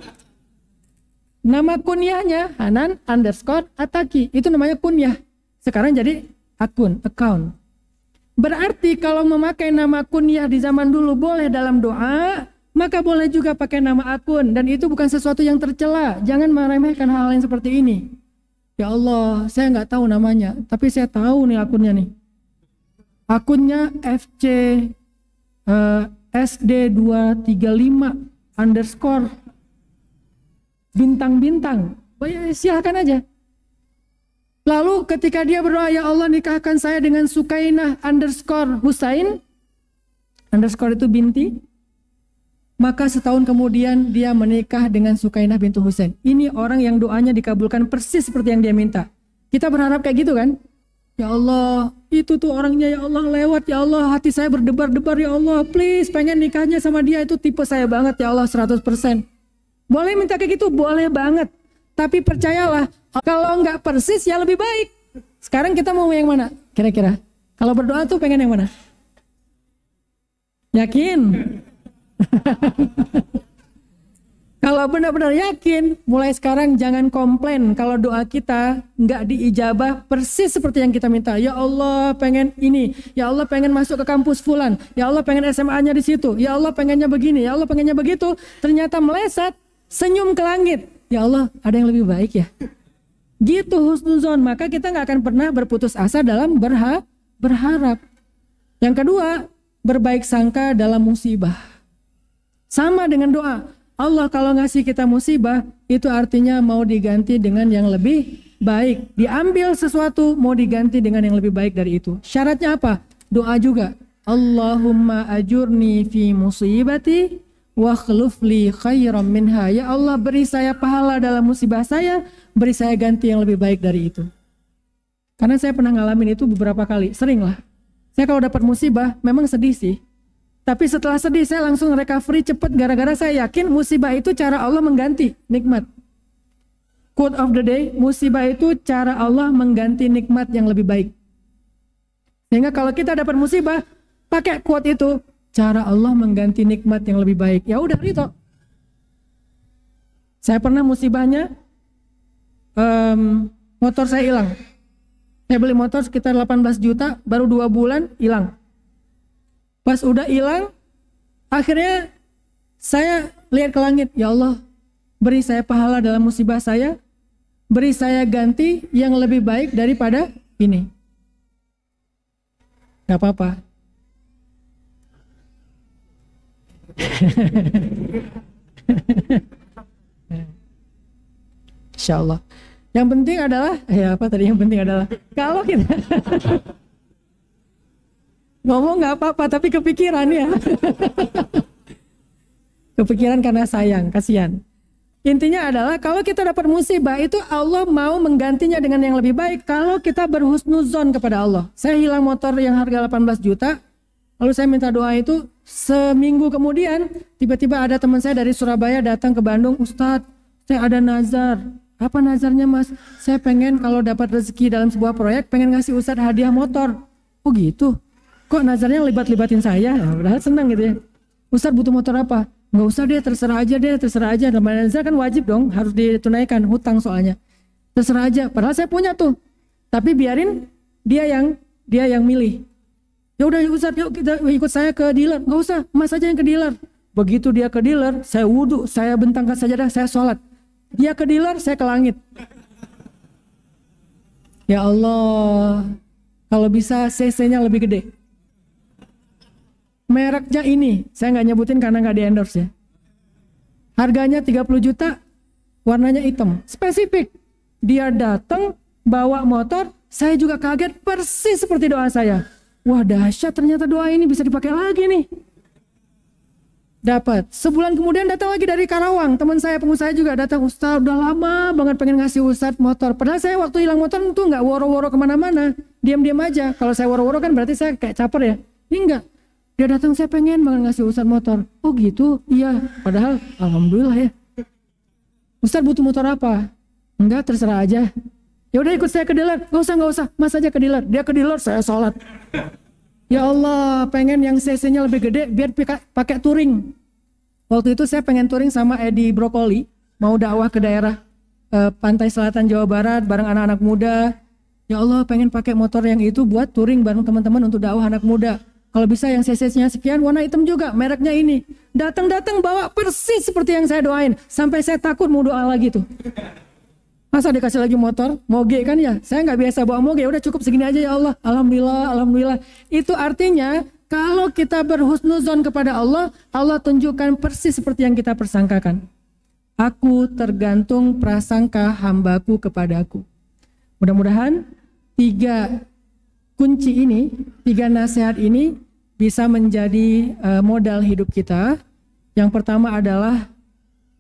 Nama kunyahnya Hanan _Ataki. Itu namanya kunyah. Sekarang jadi account. Berarti kalau memakai nama kunyah di zaman dulu boleh dalam doa, maka boleh juga pakai nama akun. Dan itu bukan sesuatu yang tercela. Jangan meremehkan hal yang seperti ini. Ya Allah, saya nggak tahu namanya, tapi saya tahu nih akunnya nih. Akunnya FC SD235 _ bintang-bintang. Oh ya, silakan aja. Lalu ketika dia berdoa, ya Allah nikahkan saya dengan Sukainah _ Husain, underscore itu binti, maka setahun kemudian dia menikah dengan Sukainah bintu Husain. Ini orang yang doanya dikabulkan persis seperti yang dia minta. Kita berharap kayak gitu kan? Ya Allah, itu tuh orangnya, ya Allah lewat, ya Allah hati saya berdebar-debar, ya Allah please pengen nikahnya sama dia, itu tipe saya banget ya Allah 100%. Boleh minta kayak gitu? Boleh banget. Tapi percayalah, kalau nggak persis ya lebih baik. Sekarang kita mau yang mana? Kira-kira. Kalau berdoa tuh pengen yang mana? Yakin? Kalau benar-benar yakin, mulai sekarang jangan komplain kalau doa kita nggak diijabah persis seperti yang kita minta. Ya Allah pengen ini, ya Allah pengen masuk ke kampus fulan, ya Allah pengen SMA-nya di situ, ya Allah pengennya begini, ya Allah pengennya begitu. Ternyata meleset, senyum ke langit. Ya Allah ada yang lebih baik ya. Gitu husnuzon, maka kita nggak akan pernah berputus asa dalam berharap. Yang kedua, berbaik sangka dalam musibah. Sama dengan doa. Allah kalau ngasih kita musibah, itu artinya mau diganti dengan yang lebih baik. Diambil sesuatu, mau diganti dengan yang lebih baik dari itu. Syaratnya apa? Doa juga. Allahumma ajurni fi musibati wa khlufli khairan minha. Ya Allah beri saya pahala dalam musibah saya, beri saya ganti yang lebih baik dari itu. Karena saya pernah ngalamin itu beberapa kali, sering lah. Saya kalau dapat musibah, memang sedih sih. Tapi setelah sedih saya langsung recovery cepat gara-gara saya yakin musibah itu cara Allah mengganti nikmat. Quote of the day, musibah itu cara Allah mengganti nikmat yang lebih baik. Sehingga kalau kita dapat musibah, pakai quote itu, cara Allah mengganti nikmat yang lebih baik. Ya udah itu. Saya pernah musibahnya motor saya hilang. Saya beli motor sekitar 18 juta, baru 2 bulan hilang. Pas udah hilang, akhirnya saya lihat ke langit, ya Allah, beri saya pahala dalam musibah saya, beri saya ganti yang lebih baik daripada ini. Gak apa-apa. Insya Allah. Yang penting adalah, yang penting adalah kalau kita ngomong nggak apa-apa, tapi kepikiran ya. Kepikiran karena sayang, kasihan. Intinya adalah kalau kita dapat musibah itu Allah mau menggantinya dengan yang lebih baik kalau kita berhusnuzon kepada Allah. Saya hilang motor yang harga 18 juta, lalu saya minta doa itu, seminggu kemudian tiba-tiba ada teman saya dari Surabaya datang ke Bandung, Ustadz, saya ada nazar. Apa nazarnya mas? Saya pengen kalau dapat rezeki dalam sebuah proyek, pengen ngasih Ustadz hadiah motor. Oh gitu? Kok nazarnya libat-libatin saya? Nah, padahal senang gitu ya. Ustadz butuh motor apa? Nggak usah deh, terserah aja. Namanya nazar kan wajib dong, harus ditunaikan, hutang soalnya. Terserah aja, padahal saya punya tuh. Tapi biarin dia yang milih. Ya udah Ustadz, yuk kita ikut saya ke dealer. Nggak usah, mas aja yang ke dealer. Begitu dia ke dealer, saya wudhu, saya bentangkan sajadah, saya sholat. Dia ke dealer, saya ke langit. Ya Allah, kalau bisa CC-nya lebih gede. Mereknya ini, saya nggak nyebutin karena nggak di-endorse ya. Harganya 30 juta, warnanya hitam. Spesifik. Dia datang, bawa motor, saya juga kaget persis seperti doa saya. Wah dahsyat, ternyata doa ini bisa dipakai lagi nih. Dapat. Sebulan kemudian datang lagi dari Karawang. Teman saya, pengusaha juga datang. Ustaz, udah lama banget pengen ngasih Ustaz motor. Padahal saya waktu hilang motor itu nggak woro-woro kemana-mana. Diam-diam aja. Kalau saya woro-woro kan berarti saya kayak caper ya. Ini enggak. Dia datang, saya pengen banget ngasih Ustaz motor. Oh gitu? Iya. Padahal alhamdulillah ya. Ustaz butuh motor apa? Enggak, terserah aja. Ya udah ikut saya ke dealer. Nggak usah. Mas aja ke dealer. Dia ke dealer, saya sholat. Ya Allah, pengen yang cc-nya lebih gede biar pakai touring. Waktu itu saya pengen touring sama Edi Brokoli, mau dakwah ke daerah pantai selatan Jawa Barat bareng anak-anak muda. Ya Allah, pengen pakai motor yang itu buat touring bareng teman-teman untuk dakwah anak muda. Kalau bisa yang cc-nya sekian, warna hitam juga, mereknya ini. Datang-datang bawa persis seperti yang saya doain, sampai saya takut mau doa lagi tuh. Masa dikasih lagi motor, moge kan ya? Saya nggak biasa bawa moge, udah cukup segini aja ya Allah. Alhamdulillah. Itu artinya kalau kita berhusnuzon kepada Allah, Allah tunjukkan persis seperti yang kita persangkakan. Aku tergantung prasangka hambaku kepadaku. Mudah-mudahan 3 kunci ini, 3 nasihat ini bisa menjadi modal hidup kita. Yang pertama adalah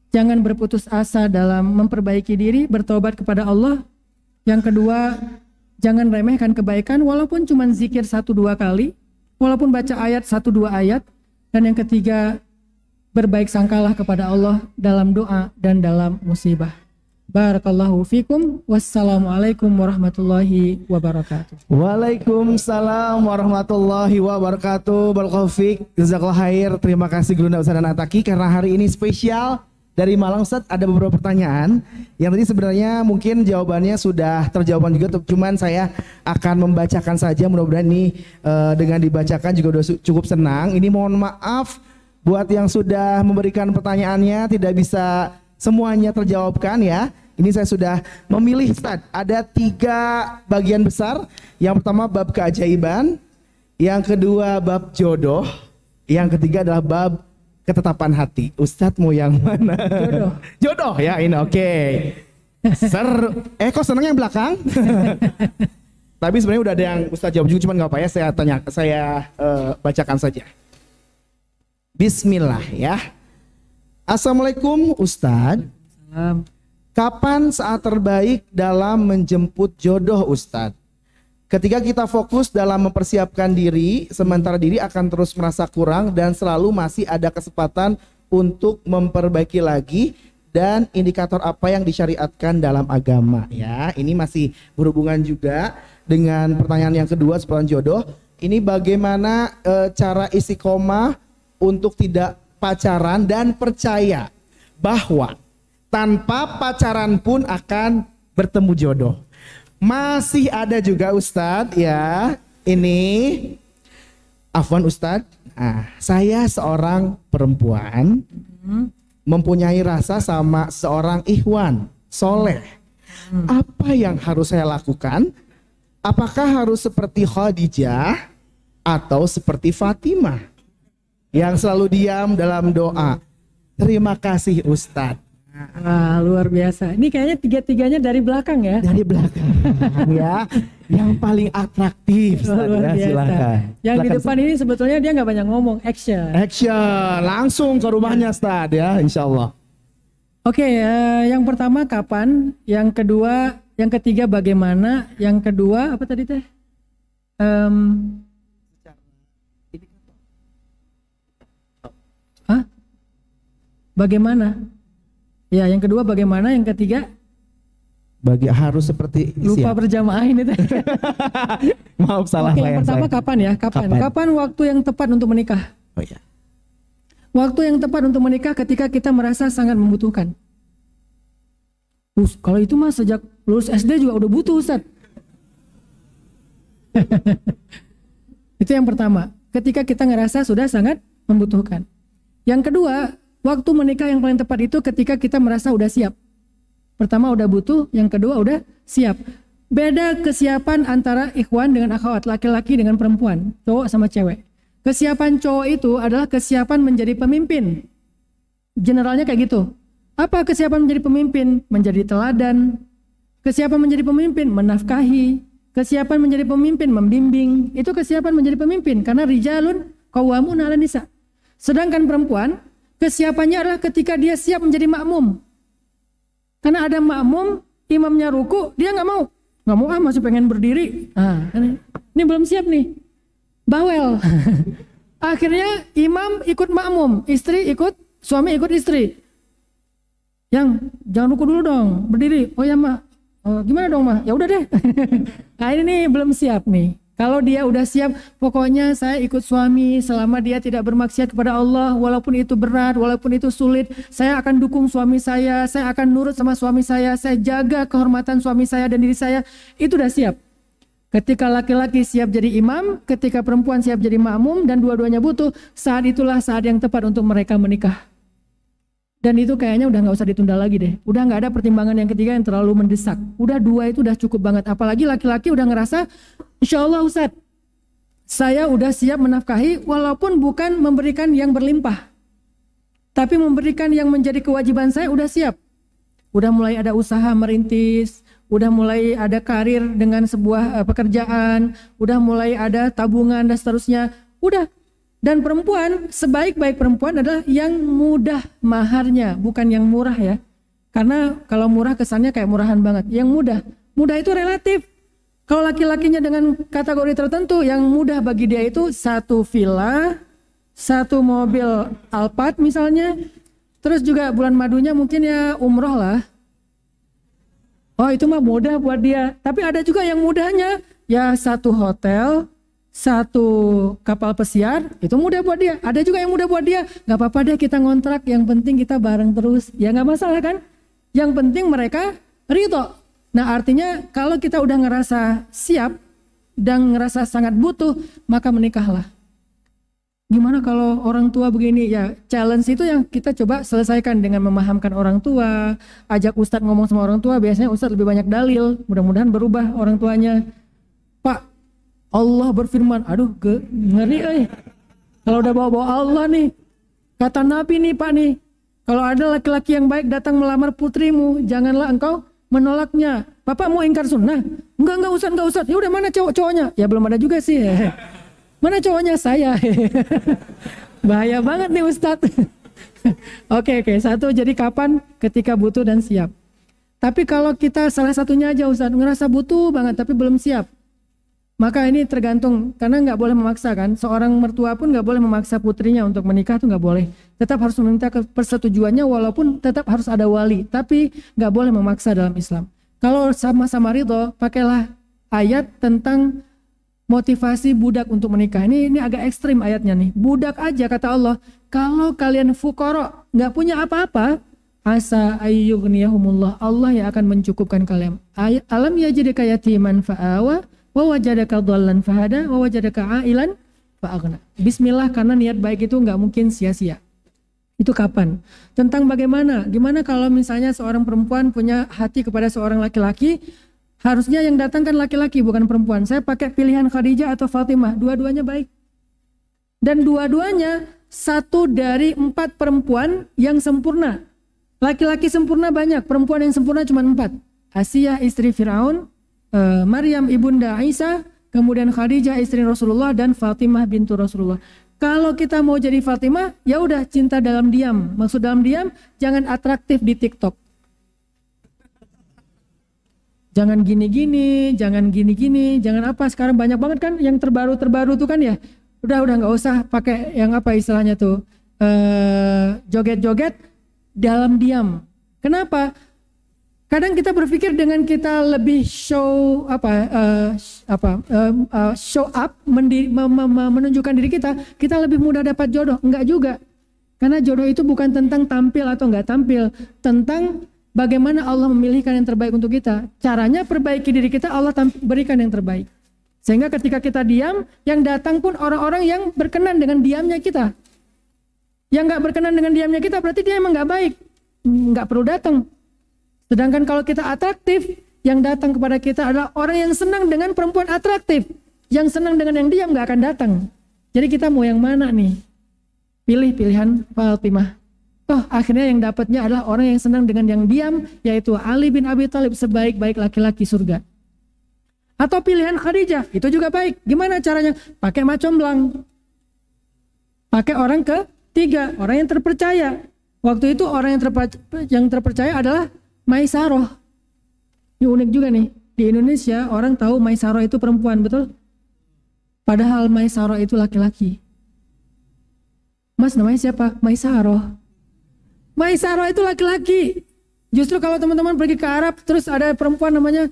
jangan berputus asa dalam memperbaiki diri, bertobat kepada Allah. Yang kedua, jangan remehkan kebaikan walaupun cuma zikir 1-2 kali, walaupun baca ayat 1-2 ayat. Dan yang ketiga, berbaik sangkalah kepada Allah dalam doa dan dalam musibah. Barakallahu fikum. Wassalamualaikum warahmatullahi wabarakatuh. Waalaikumsalam warahmatullahi wabarakatuh. Barakallahu fiik. Jazakallahu khair. Terima kasih Gurunda Ustaz Ataki karena hari ini spesial dari Malang Ustaz. Ada beberapa pertanyaan yang tadi sebenarnya mungkin jawabannya sudah terjawab juga, cuman saya akan membacakan saja. Mudah-mudahan ini dengan dibacakan juga sudah cukup senang. Ini mohon maaf buat yang sudah memberikan pertanyaannya tidak bisa semuanya terjawabkan ya. Ini saya sudah memilih Ustaz. Ada 3 bagian besar. Yang pertama bab keajaiban, yang kedua bab jodoh, yang ketiga adalah bab ketetapan hati. Ustadz mau yang mana? Jodoh. Jodoh ya ini oke. Kok seneng yang belakang? Tapi sebenarnya udah ada yang Ustadz jawab juga, cuman nggak apa ya, saya bacakan saja. Bismillah ya. Assalamualaikum Ustadz. Kapan saat terbaik dalam menjemput jodoh Ustadz? Ketika kita fokus dalam mempersiapkan diri, sementara diri akan terus merasa kurang dan selalu masih ada kesempatan untuk memperbaiki lagi, dan indikator apa yang disyariatkan dalam agama ya. Ini masih berhubungan juga dengan pertanyaan yang kedua seputar jodoh. Ini bagaimana cara istiqomah untuk tidak pacaran dan percaya bahwa tanpa pacaran pun akan bertemu jodoh. Masih ada juga Ustadz ya. Ini afwan Ustadz. Saya seorang perempuan mempunyai rasa sama seorang ikhwan soleh. Apa yang harus saya lakukan? Apakah harus seperti Khadijah atau seperti Fatimah yang selalu diam dalam doa? Terima kasih Ustadz. Wah, luar biasa. Ini kayaknya 3-3-nya dari belakang ya. Dari belakang ya. Yang paling atraktif Ustaz, ya, silakan. Yang di depan ini sebetulnya dia nggak banyak ngomong, action. Action, langsung ke rumahnya Ustaz ya, insya Allah. Oke, yang pertama kapan? Yang kedua, yang ketiga bagaimana? Yang kedua apa tadi teh? Bagaimana? Ya, yang kedua bagaimana? Yang ketiga? Harus seperti lupa berjamaah ini teh. Maaf salah. Oke, yang pertama kapan ya? Kapan waktu yang tepat untuk menikah? Oh ya. Waktu yang tepat untuk menikah ketika kita merasa sangat membutuhkan. Kalau itu mah sejak lulus SD juga udah butuh Ustaz. Itu yang pertama, ketika kita ngerasa sudah sangat membutuhkan. Yang kedua, waktu menikah yang paling tepat itu ketika kita merasa udah siap. Pertama udah butuh, yang kedua udah siap. Beda kesiapan antara ikhwan dengan akhwat, laki-laki dengan perempuan, cowok sama cewek. Kesiapan cowok itu adalah kesiapan menjadi pemimpin. Generalnya kayak gitu. Apa kesiapan menjadi pemimpin? Menjadi teladan. Kesiapan menjadi pemimpin, menafkahi. Kesiapan menjadi pemimpin, membimbing. Itu kesiapan menjadi pemimpin, karena rijalun qawwamun 'alan nisa. Sedangkan perempuan, kesiapannya adalah ketika dia siap menjadi makmum. Karena ada makmum, imamnya ruku, dia nggak mau, masih pengen berdiri. Ini belum siap nih, bawel. Akhirnya imam ikut makmum, istri ikut, suami ikut istri. Yang jangan ruku dulu dong, berdiri. Oh ya mak, gimana dong mak? Ya udah deh. Nah ini nih belum siap nih. Kalau dia udah siap, pokoknya saya ikut suami selama dia tidak bermaksiat kepada Allah, walaupun itu berat, walaupun itu sulit, saya akan dukung suami saya akan nurut sama suami saya jaga kehormatan suami saya dan diri saya, itu udah siap. Ketika laki-laki siap jadi imam, ketika perempuan siap jadi makmum, dan dua-duanya butuh, saat itulah saat yang tepat untuk mereka menikah. Dan itu kayaknya udah nggak usah ditunda lagi deh. Udah nggak ada pertimbangan yang ketiga yang terlalu mendesak. Udah 2 itu udah cukup banget. Apalagi laki-laki udah ngerasa, insya Allah Ustadz, saya udah siap menafkahi walaupun bukan memberikan yang berlimpah. Tapi memberikan yang menjadi kewajiban saya udah siap. Udah mulai ada usaha merintis, udah mulai ada karir dengan sebuah pekerjaan, udah mulai ada tabungan dan seterusnya. Udah. Dan perempuan, sebaik-baik perempuan adalah yang mudah maharnya, bukan yang murah ya. Karena kalau murah kesannya kayak murahan banget. Yang mudah, mudah itu relatif. Kalau laki-lakinya dengan kategori tertentu, yang mudah bagi dia itu 1 villa, 1 mobil Alphard misalnya. Terus juga bulan madunya mungkin ya umroh lah. Oh itu mah mudah buat dia. Tapi ada juga yang mudahnya ya satu hotel, satu kapal pesiar, itu mudah buat dia. Ada juga yang mudah buat dia, nggak apa-apa deh kita ngontrak, yang penting kita bareng terus. Ya nggak masalah kan? Yang penting mereka ridho. Nah artinya kalau kita udah ngerasa siap dan ngerasa sangat butuh, maka menikahlah. Gimana kalau orang tua begini? Ya challenge itu yang kita coba selesaikan dengan memahamkan orang tua, ajak ustadz ngomong sama orang tua. Biasanya ustadz lebih banyak dalil, mudah-mudahan berubah orang tuanya. Pak, Allah berfirman, aduh ngeri kalau udah bawa-bawa Allah nih. Kata Nabi nih Pak nih, kalau ada laki-laki yang baik datang melamar putrimu, janganlah engkau menolaknya. Bapak mau ingkar sunnah? Enggak Ustaz. Ya udah mana cowoknya? Ya belum ada juga sih. Mana cowoknya? Saya. Bahaya banget nih Ustadz. Oke. Satu, jadi kapan? Ketika butuh dan siap. Tapi kalau kita salah satunya aja Ustadz, ngerasa butuh banget tapi belum siap. Maka ini tergantung, karena nggak boleh memaksa kan. Seorang mertua pun nggak boleh memaksa putrinya untuk menikah, tuh nggak boleh. Tetap harus meminta persetujuannya, walaupun tetap harus ada wali. Tapi nggak boleh memaksa dalam Islam. Kalau sama-sama ridho, pakailah ayat tentang motivasi budak untuk menikah. Ini agak ekstrim ayatnya nih. Budak aja kata Allah, kalau kalian fuqara, nggak punya apa-apa, asa ayyughniyahumullah, Allah yang akan mencukupkan kalian. Alam yajidka yatiman fa'awa, wa wajadaka dhallan fahada, wa wajadaka ailan fa'aghna. Bismillah, karena niat baik itu nggak mungkin sia-sia. Itu kapan? Tentang gimana kalau misalnya seorang perempuan punya hati kepada seorang laki-laki, harusnya yang datang kan laki-laki bukan perempuan. Saya pakai pilihan Khadijah atau Fatimah, dua-duanya baik. Dan dua-duanya satu dari 4 perempuan yang sempurna. Laki-laki sempurna banyak, perempuan yang sempurna cuma 4. Asiyah istri Firaun, Maryam ibunda Isa, kemudian Khadijah istri Rasulullah, dan Fatimah bintu Rasulullah. Kalau kita mau jadi Fatimah, ya udah cinta dalam diam. Maksud dalam diam, jangan atraktif di TikTok. Jangan gini-gini, jangan apa. Sekarang banyak banget kan yang terbaru tuh kan ya. Udah nggak usah pakai yang apa istilahnya tuh, joget-joget dalam diam. Kenapa? Kadang kita berpikir dengan kita lebih show up, menunjukkan diri kita lebih mudah dapat jodoh. Enggak juga. Karena jodoh itu bukan tentang tampil atau enggak tampil, tentang bagaimana Allah memilihkan yang terbaik untuk kita. Caranya perbaiki diri kita, Allah berikan yang terbaik. Sehingga ketika kita diam, yang datang pun orang-orang yang berkenan dengan diamnya kita. Yang enggak berkenan dengan diamnya kita, berarti dia emang enggak baik. Enggak perlu datang. Sedangkan kalau kita atraktif, yang datang kepada kita adalah orang yang senang dengan perempuan atraktif. Yang senang dengan yang diam gak akan datang. Jadi kita mau yang mana nih? Pilih pilihan Fatimah. Toh akhirnya yang dapatnya adalah orang yang senang dengan yang diam, yaitu Ali bin Abi Thalib, sebaik-baik laki-laki surga. Atau pilihan Khadijah, itu juga baik. Gimana caranya? Pakai macomblang. Pakai orang ketiga, orang yang terpercaya. Waktu itu orang yang terpercaya adalah Maisaroh. Ini unik juga nih. Di Indonesia orang tahu Maisaroh itu perempuan, betul? Padahal Maisaroh itu laki-laki. Mas namanya siapa? Maisaroh. Maisaroh itu laki-laki. Justru kalau teman-teman pergi ke Arab, terus ada perempuan namanya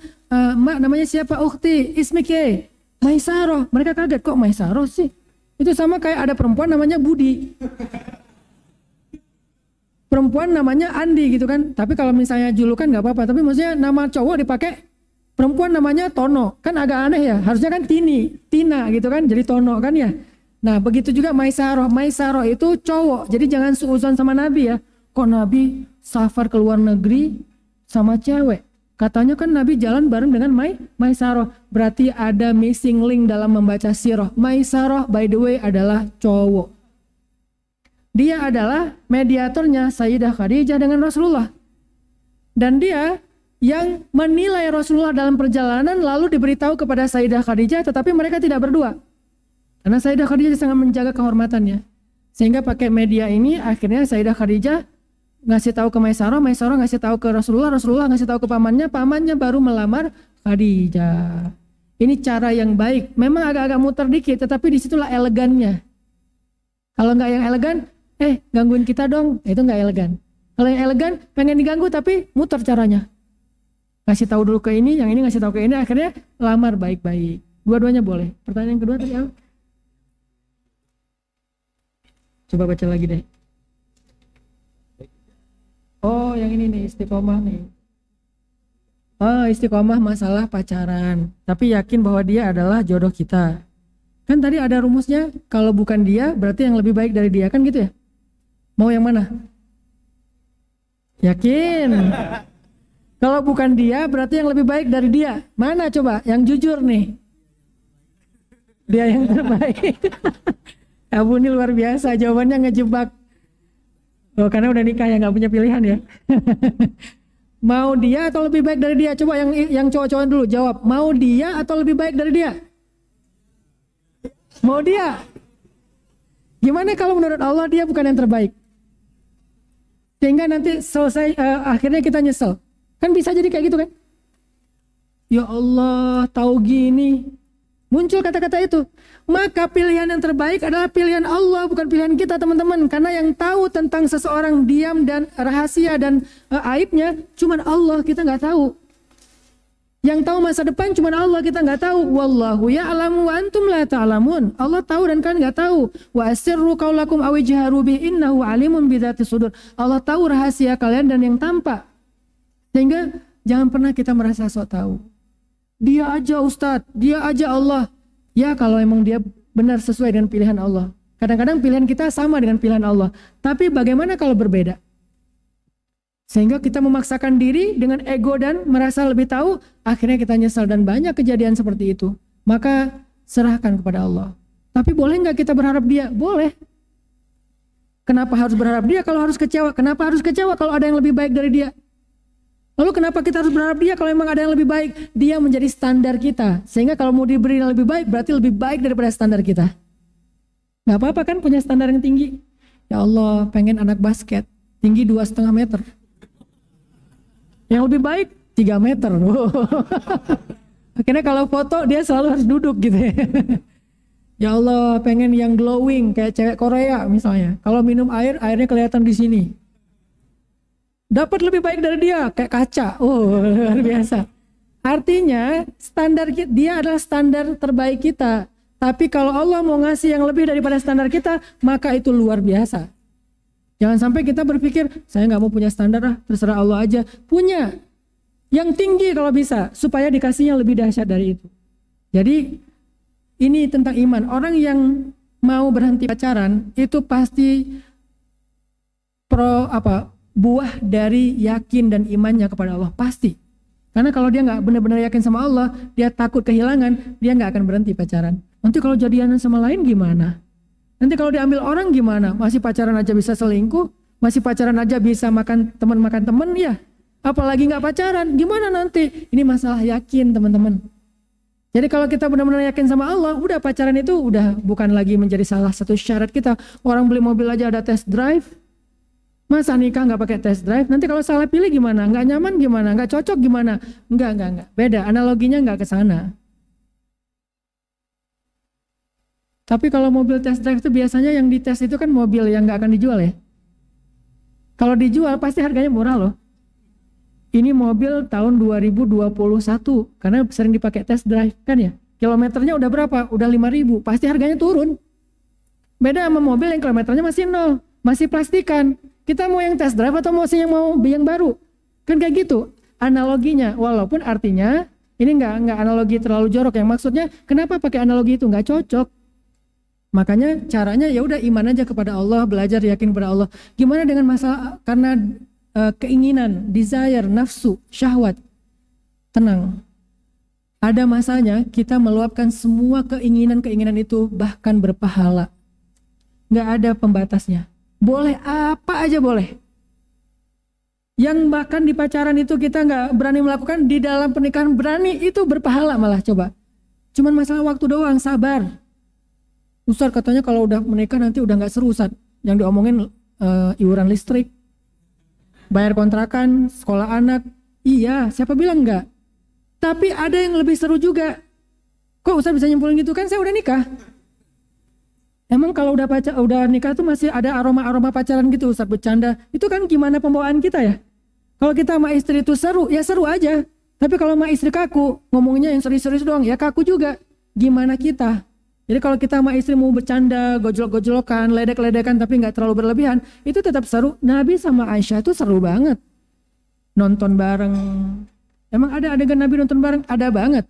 namanya siapa? Ukhti, ismike, Maisaroh. Mereka kaget, kok Maisaroh sih? Itu sama kayak ada perempuan namanya Budi. Perempuan namanya Andi gitu kan. Tapi kalau misalnya julukan nggak apa-apa. Tapi maksudnya nama cowok dipakai, perempuan namanya Tono. Kan agak aneh ya. Harusnya kan Tina gitu kan. Jadi Tono kan ya. Nah begitu juga Maisaroh. Maisaroh itu cowok. Jadi jangan suuzon sama Nabi ya. Kok Nabi safar ke luar negeri sama cewek? Katanya kan Nabi jalan bareng dengan Maisaroh. Berarti ada missing link dalam membaca sirah. Maisaroh by the way adalah cowok. Dia adalah mediatornya Sayyidah Khadijah dengan Rasulullah. Dan dia yang menilai Rasulullah dalam perjalanan lalu diberitahu kepada Sayyidah Khadijah, tetapi mereka tidak berdua. Karena Sayyidah Khadijah sangat menjaga kehormatannya. Sehingga pakai media ini akhirnya Sayyidah Khadijah ngasih tahu ke Maisaroh, Maisaroh ngasih tahu ke Rasulullah, Rasulullah ngasih tahu ke pamannya baru melamar Khadijah. Ini cara yang baik. Memang agak-agak muter dikit, tetapi disitulah elegannya. Kalau nggak yang elegan, gangguin kita dong, itu nggak elegan. Kalau yang elegan pengen diganggu tapi muter caranya. Ngasih tahu dulu ke ini, yang ini ngasih tahu ke ini, akhirnya lamar baik-baik. Dua-duanya boleh. Pertanyaan yang kedua tadi apa? Coba baca lagi deh. Oh, yang ini nih, istiqomah nih. Oh, istiqomah masalah pacaran, tapi yakin bahwa dia adalah jodoh kita. Kan tadi ada rumusnya, kalau bukan dia berarti yang lebih baik dari dia, kan gitu ya? Mau yang mana? Yakin? Kalau bukan dia berarti yang lebih baik dari dia. Mana coba? Yang jujur nih. Dia yang terbaik. Abu ini luar biasa, jawabannya ngejebak. Oh, karena udah nikah ya, nggak punya pilihan ya. Mau dia atau lebih baik dari dia? Coba yang cowok-cowok dulu jawab. Mau dia atau lebih baik dari dia? Mau dia. Gimana kalau menurut Allah dia bukan yang terbaik? Sehingga nanti selesai akhirnya kita nyesel. Kan bisa jadi kayak gitu kan? Ya Allah, tahu gini. Muncul kata-kata itu. Maka pilihan yang terbaik adalah pilihan Allah, bukan pilihan kita teman-teman. Karena yang tahu tentang seseorang diam dan rahasia dan aibnya cuman Allah, kita nggak tahu. Yang tahu masa depan cuman Allah, kita nggak tahu. Wallahu ya'lamu wa antum la ta'lamun. Allah tahu dan kalian nggak tahu. Wa asirru qaulakum aw ijharu bi innahu alimun bidzati sudur. Allah tahu rahasia kalian dan yang tampak. Sehingga jangan pernah kita merasa sok tahu. Dia aja Ustadz, dia aja Allah. Ya kalau emang dia benar sesuai dengan pilihan Allah. Kadang-kadang pilihan kita sama dengan pilihan Allah. Tapi bagaimana kalau berbeda? Sehingga kita memaksakan diri dengan ego dan merasa lebih tahu. Akhirnya kita nyesal dan banyak kejadian seperti itu. Maka serahkan kepada Allah. Tapi boleh nggak kita berharap dia? Boleh. Kenapa harus berharap dia kalau harus kecewa? Kenapa harus kecewa kalau ada yang lebih baik dari dia? Lalu kenapa kita harus berharap dia kalau memang ada yang lebih baik? Dia menjadi standar kita. Sehingga kalau mau diberi yang lebih baik, berarti lebih baik daripada standar kita. Gak apa-apa kan punya standar yang tinggi? Ya Allah, pengen anak basket. Tinggi 2,5 meter. Yang lebih baik 3 meter. Akhirnya kalau foto dia selalu harus duduk gitu ya. Ya Allah, pengen yang glowing kayak cewek Korea misalnya. Kalau minum air, airnya kelihatan di sini. Dapat lebih baik dari dia, kayak kaca. Oh, luar biasa. Artinya standar dia adalah standar terbaik kita. Tapi kalau Allah mau ngasih yang lebih daripada standar kita, maka itu luar biasa. Jangan sampai kita berpikir, saya nggak mau punya standar lah, terserah Allah aja. Punya yang tinggi kalau bisa, supaya dikasihnya lebih dahsyat dari itu. Jadi ini tentang iman. Orang yang mau berhenti pacaran itu pasti buah dari yakin dan imannya kepada Allah, pasti. Karena kalau dia nggak benar-benar yakin sama Allah, dia takut kehilangan, dia nggak akan berhenti pacaran. Nanti kalau jadian sama lain gimana? Nanti kalau diambil orang gimana? Masih pacaran aja bisa selingkuh, masih pacaran aja bisa makan teman ya. Apalagi nggak pacaran, gimana nanti? Ini masalah yakin teman-teman. Jadi kalau kita benar-benar yakin sama Allah, udah pacaran itu udah bukan lagi menjadi salah satu syarat kita. Orang beli mobil aja ada test drive. Masa nikah nggak pakai test drive? Nanti kalau salah pilih gimana? Nggak nyaman gimana? Nggak cocok gimana? Nggak. Beda, analoginya nggak ke sana. Tapi kalau mobil test drive itu biasanya yang dites itu kan mobil yang nggak akan dijual ya. Kalau dijual pasti harganya murah loh. Ini mobil tahun 2021 karena sering dipakai test drive kan ya. Kilometernya udah berapa? Udah 5.000. Pasti harganya turun. Beda sama mobil yang kilometernya masih 0, masih plastikan. Kita mau yang test drive atau mau yang baru? Kan kayak gitu analoginya. Walaupun artinya ini nggak analogi terlalu jorok. Yang maksudnya kenapa pakai analogi itu? Nggak cocok. Makanya caranya ya udah iman aja kepada Allah, belajar yakin kepada Allah. Gimana dengan masalah karena keinginan, desire, nafsu, syahwat? Tenang. Ada masanya kita meluapkan semua keinginan itu bahkan berpahala. Nggak ada pembatasnya. Boleh apa aja boleh. Yang bahkan di pacaran itu kita nggak berani melakukan, di dalam pernikahan berani, itu berpahala malah coba. Cuman masalah waktu doang, sabar. Ustaz katanya kalau udah menikah nanti udah nggak seru Ustaz. Yang diomongin iuran listrik, bayar kontrakan, sekolah anak. Iya, siapa bilang enggak? Tapi ada yang lebih seru juga. Kok Ustaz bisa nyimpulin gitu? Kan saya udah nikah. Emang kalau udah nikah tuh masih ada aroma-aroma pacaran gitu Ustaz, bercanda. Itu kan gimana pembawaan kita ya? Kalau kita sama istri itu seru, ya seru aja. Tapi kalau sama istri kaku, ngomongnya yang serius-serius doang, ya kaku juga. Gimana kita? Jadi kalau kita sama istri mau bercanda, gojlok-gojlokan, ledek-ledekan tapi nggak terlalu berlebihan, itu tetap seru. Nabi sama Aisyah itu seru banget. Nonton bareng. Emang ada adegan Nabi nonton bareng? Ada banget.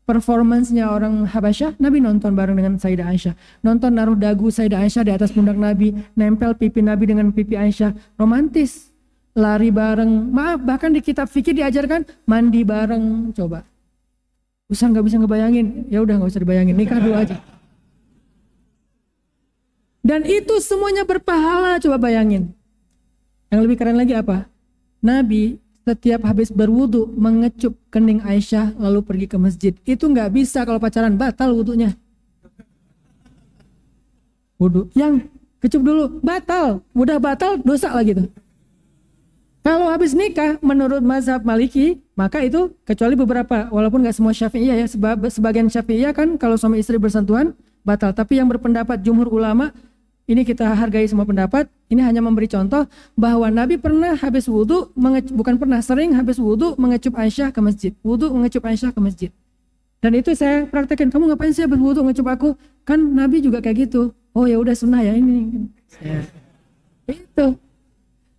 Performansnya orang Habasyah, Nabi nonton bareng dengan Sayyidah Aisyah. Nonton naruh dagu Sayyidah Aisyah di atas pundak Nabi, nempel pipi Nabi dengan pipi Aisyah. Romantis. Lari bareng. Maaf, bahkan di kitab fikih diajarkan mandi bareng. Coba. Usah nggak bisa ngebayangin. Ya udah nggak usah dibayangin. Nikah dulu aja. Dan itu semuanya berpahala. Coba bayangin. Yang lebih keren lagi apa? Nabi setiap habis berwudu mengecup kening Aisyah lalu pergi ke masjid. Itu nggak bisa kalau pacaran, batal wudunya. Wudu yang kecup dulu batal, udah batal dosa lagi tuh. Kalau habis nikah menurut mazhab Maliki maka itu kecuali beberapa, walaupun nggak semua Syafi'iyah ya, sebagian Syafi'iyah kan kalau suami istri bersentuhan batal. Tapi yang berpendapat jumhur ulama, ini kita hargai semua pendapat. Ini hanya memberi contoh bahwa Nabi pernah habis wudu, sering habis wudu mengecup Aisyah ke masjid. Wudu mengecup Aisyah ke masjid. Dan itu saya praktekin. Kamu ngapain sih habis wudu ngecup aku? Kan Nabi juga kayak gitu. Oh ya udah sunnah ya ini. Ya. Itu.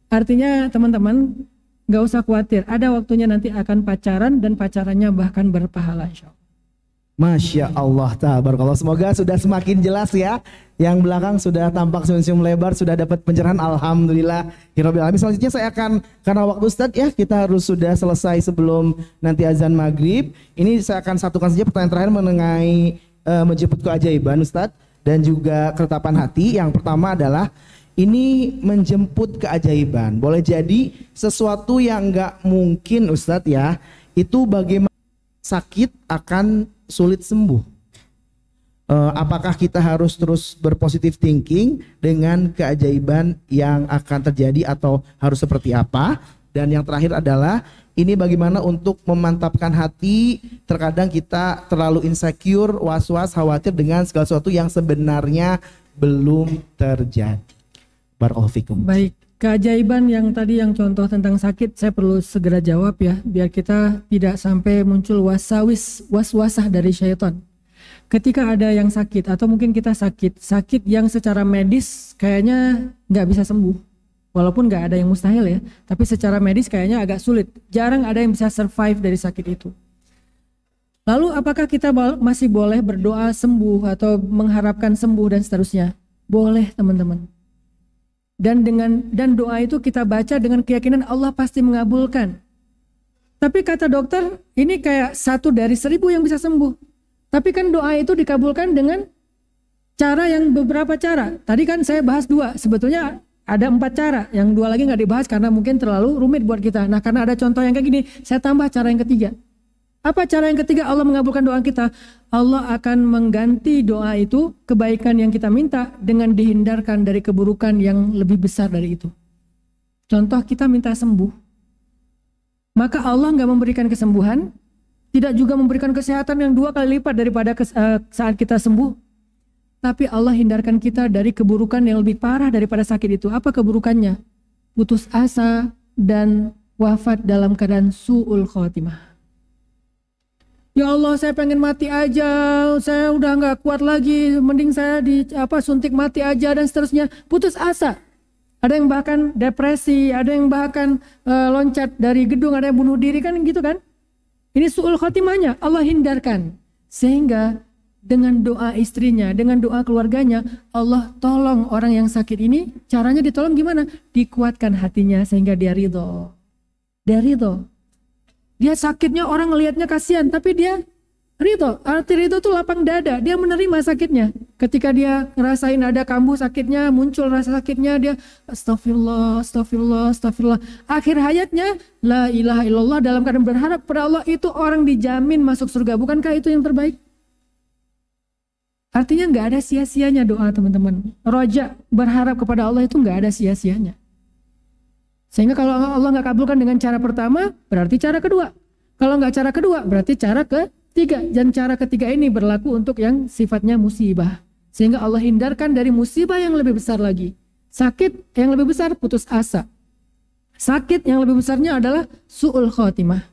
Artinya teman-teman gak usah khawatir. Ada waktunya nanti akan pacaran dan pacarannya bahkan berpahala insya Allah. Masya Allah, tabarakallah. Semoga sudah semakin jelas ya. Yang belakang sudah tampak senyum-senyum lebar, sudah dapat pencerahan. Alhamdulillah. Selanjutnya saya akan, karena waktu Ustadz ya, kita harus sudah selesai sebelum nanti azan maghrib. Ini saya akan satukan saja pertanyaan terakhir mengenai menjemput keajaiban Ustadz dan juga ketetapan hati. Yang pertama adalah ini menjemput keajaiban. Boleh jadi sesuatu yang nggak mungkin Ustadz ya, itu bagaimana sakit akan sulit sembuh. Apakah kita harus terus berpositif thinking dengan keajaiban yang akan terjadi atau harus seperti apa? Dan yang terakhir adalah ini bagaimana untuk memantapkan hati. Terkadang kita terlalu insecure, was-was, khawatir dengan segala sesuatu yang sebenarnya belum terjadi. Barakallahu fikum. Baik, keajaiban yang tadi yang contoh tentang sakit saya perlu segera jawab ya, biar kita tidak sampai muncul was-wasah dari syaitan. Ketika ada yang sakit atau mungkin kita sakit yang secara medis kayaknya nggak bisa sembuh, walaupun nggak ada yang mustahil ya, tapi secara medis kayaknya agak sulit, jarang ada yang bisa survive dari sakit itu. Lalu apakah kita masih boleh berdoa sembuh atau mengharapkan sembuh dan seterusnya? Boleh teman-teman. Dan doa itu kita baca dengan keyakinan Allah pasti mengabulkan. Tapi kata dokter ini kayak 1 dari 1000 yang bisa sembuh. Tapi kan doa itu dikabulkan dengan cara yang beberapa cara. Tadi kan saya bahas 2, sebetulnya ada 4 cara. Yang 2 lagi nggak dibahas karena mungkin terlalu rumit buat kita. Nah karena ada contoh yang kayak gini, saya tambah cara yang ketiga. Apa cara yang ketiga Allah mengabulkan doa kita? Allah akan mengganti doa itu, kebaikan yang kita minta, dengan dihindarkan dari keburukan yang lebih besar dari itu. Contoh kita minta sembuh. Maka Allah nggak memberikan kesembuhan, tidak juga memberikan kesehatan yang 2 kali lipat daripada saat kita sembuh. Tapi Allah hindarkan kita dari keburukan yang lebih parah daripada sakit itu. Apa keburukannya? Putus asa dan wafat dalam keadaan su'ul khotimah. Ya Allah, saya pengen mati aja, saya udah nggak kuat lagi, mending saya suntik mati aja dan seterusnya. Putus asa. Ada yang bahkan depresi, ada yang bahkan loncat dari gedung, ada yang bunuh diri kan gitu kan? Ini su'ul khotimahnya, Allah hindarkan. Sehingga dengan doa istrinya, dengan doa keluarganya, Allah tolong orang yang sakit ini. Caranya ditolong gimana? Dikuatkan hatinya sehingga dia ridho. Dia ridho. Dia sakitnya orang ngelihatnya kasihan, tapi dia ridho. Arti ridho itu lapang dada, dia menerima sakitnya. Ketika dia ngerasain ada kambuh sakitnya, muncul rasa sakitnya, dia astagfirullah, astagfirullah, astagfirullah. Akhir hayatnya, la ilaha illallah, dalam keadaan berharap pada Allah, itu orang dijamin masuk surga. Bukankah itu yang terbaik? Artinya nggak ada sia-sianya doa teman-teman. Roja, berharap kepada Allah itu nggak ada sia-sianya. Sehingga kalau Allah nggak kabulkan dengan cara pertama, berarti cara kedua. Kalau nggak cara kedua, berarti cara ketiga. Dan cara ketiga ini berlaku untuk yang sifatnya musibah. Sehingga Allah hindarkan dari musibah yang lebih besar lagi. Sakit yang lebih besar, putus asa. Sakit yang lebih besarnya adalah su'ul khotimah.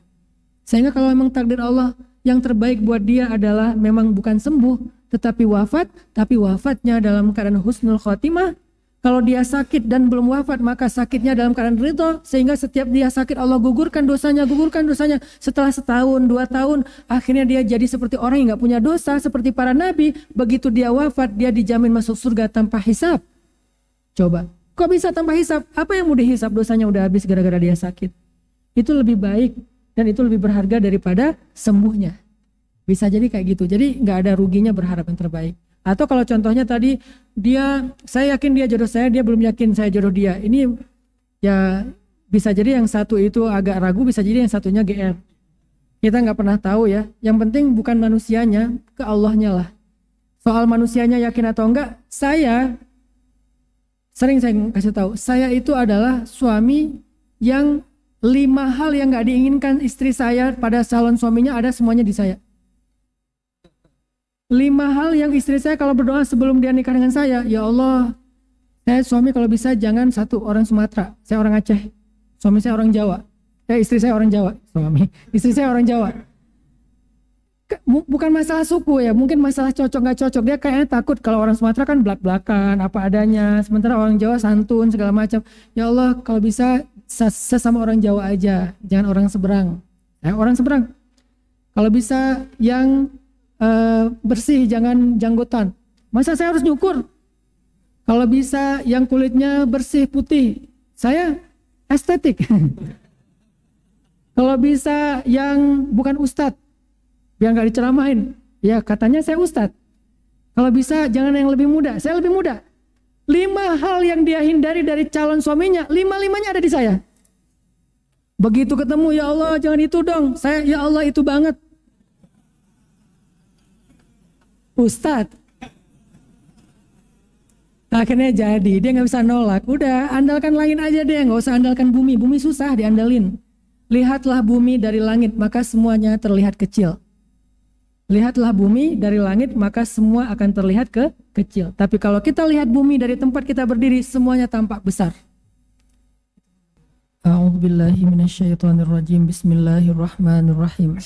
Sehingga kalau memang takdir Allah yang terbaik buat dia adalah memang bukan sembuh, tetapi wafat, tapi wafatnya dalam keadaan husnul khotimah. Kalau dia sakit dan belum wafat, maka sakitnya dalam keadaan ridho, sehingga setiap dia sakit Allah gugurkan dosanya. Setelah setahun, 2 tahun, akhirnya dia jadi seperti orang yang gak punya dosa, seperti para nabi. Begitu dia wafat, dia dijamin masuk surga tanpa hisab. Coba, kok bisa tanpa hisab? Apa yang mau dihisab? Dosanya udah habis gara-gara dia sakit. Itu lebih baik dan itu lebih berharga daripada sembuhnya. Bisa jadi kayak gitu. Jadi gak ada ruginya berharap yang terbaik. Atau kalau contohnya tadi saya yakin dia jodoh saya, dia belum yakin saya jodoh dia. Ini ya bisa jadi yang satu itu agak ragu, bisa jadi yang satunya GR. Kita nggak pernah tahu ya. Yang penting bukan manusianya, ke Allahnya lah. Soal manusianya yakin atau enggak, saya sering kasih tahu, saya itu adalah suami yang 5 hal yang nggak diinginkan istri saya pada calon suaminya ada semuanya di saya. 5 hal yang istri saya kalau berdoa sebelum dia nikah dengan saya, ya Allah, saya suami kalau bisa jangan satu orang Sumatera, saya orang Aceh, suami saya orang Jawa, istri saya orang Jawa, istri saya orang Jawa. Bukan masalah suku ya, mungkin masalah cocok nggak cocok. Dia kayaknya takut kalau orang Sumatera kan belak-belakan apa adanya, sementara orang Jawa santun segala macam. Ya Allah, kalau bisa sesama orang Jawa aja, jangan orang seberang. Orang seberang. Kalau bisa yang bersih, jangan janggotan. Masa saya harus nyukur? Kalau bisa yang kulitnya bersih putih, saya estetik. Kalau bisa yang bukan ustadz, biar nggak diceramahin, ya katanya saya ustadz. Kalau bisa jangan yang lebih muda, saya lebih muda. 5 hal yang dia hindari dari calon suaminya, 5-5-nya ada di saya. Begitu ketemu, ya Allah jangan itu dong, saya ya Allah itu banget. Ustadz, akhirnya jadi, dia nggak bisa nolak. Udah, andalkan lain aja deh, nggak usah andalkan bumi. Bumi susah diandalin. Lihatlah bumi dari langit, maka semuanya terlihat kecil. Lihatlah bumi dari langit, maka semua akan terlihat kecil. Tapi kalau kita lihat bumi dari tempat kita berdiri, semuanya tampak besar. A'udzubillahi minasyaitonirrajim. Bismillahirrahmanirrahim.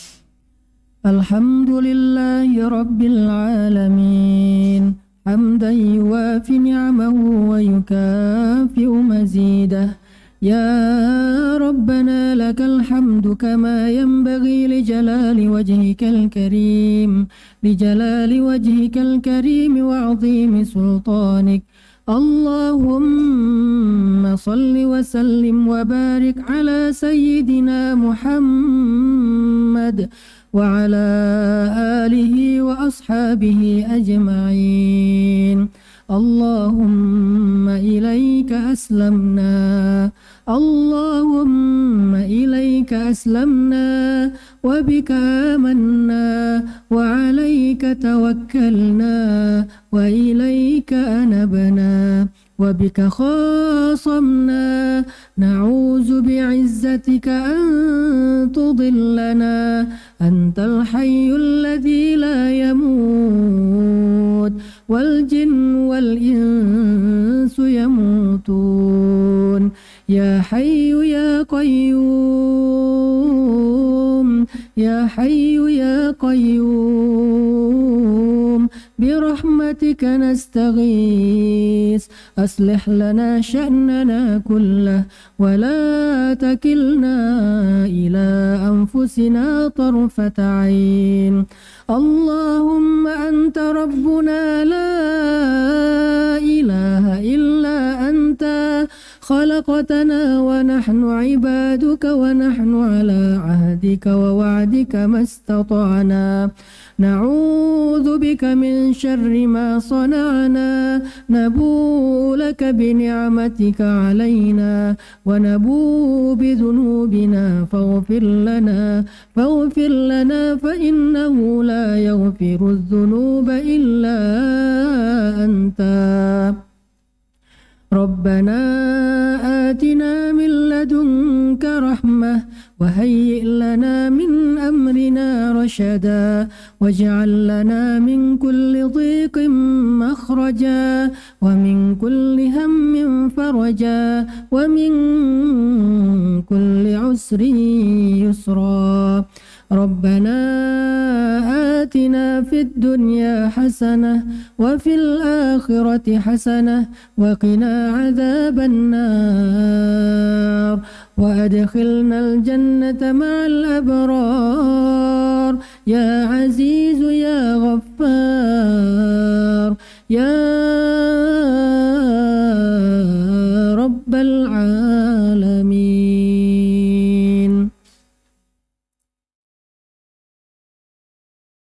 Alhamdulillahi Rabbil Alamin Hamdan yuwafi ni'amahu wa yukafi'u mazidah Ya Rabbana lakal hamdu kama yanbaghi li jalali wajhikal karim wa 'azimi sultanik Allahumma salli wa sallim wa barik ala sayyidina Muhammad وعلى آله وأصحابه أجمعين اللهم إليك أسلمنا وبك آمنا وعليك توكلنا وإليك أنبنا وبك خاصمنا نعوذ بعزتك أن تضلنا أنت الحي الذي لا يموت والجن والإنس يموتون يا حي يا قيوم برحمتك نستغيث أصلح لنا شأننا كله ولا تكلنا إلى أنفسنا طرفة عين اللهم أنت ربنا لا إله إلا أنت خلقتنا ونحن عبادك ونحن على عهدك ووعدك ما استطعنا نعوذ بك من شر ما صنعنا نبوء لك بنعمتك علينا ونبوء بذنوبنا فاغفر لنا فإنه لا يغفر الذنوب إلا أنت ربنا آتنا من لدنك رحمة وهيئ لنا من أمرنا رشدا واجعل لنا من كل ضيق مخرجا ومن كل هم فرجا ومن كل عسر يسرا ربنا آتنا في الدنيا حسنة وفي الآخرة حسنة وقنا عذاب النار وأدخلنا الجنة مع الأبرار يا عزيز يا غفار يا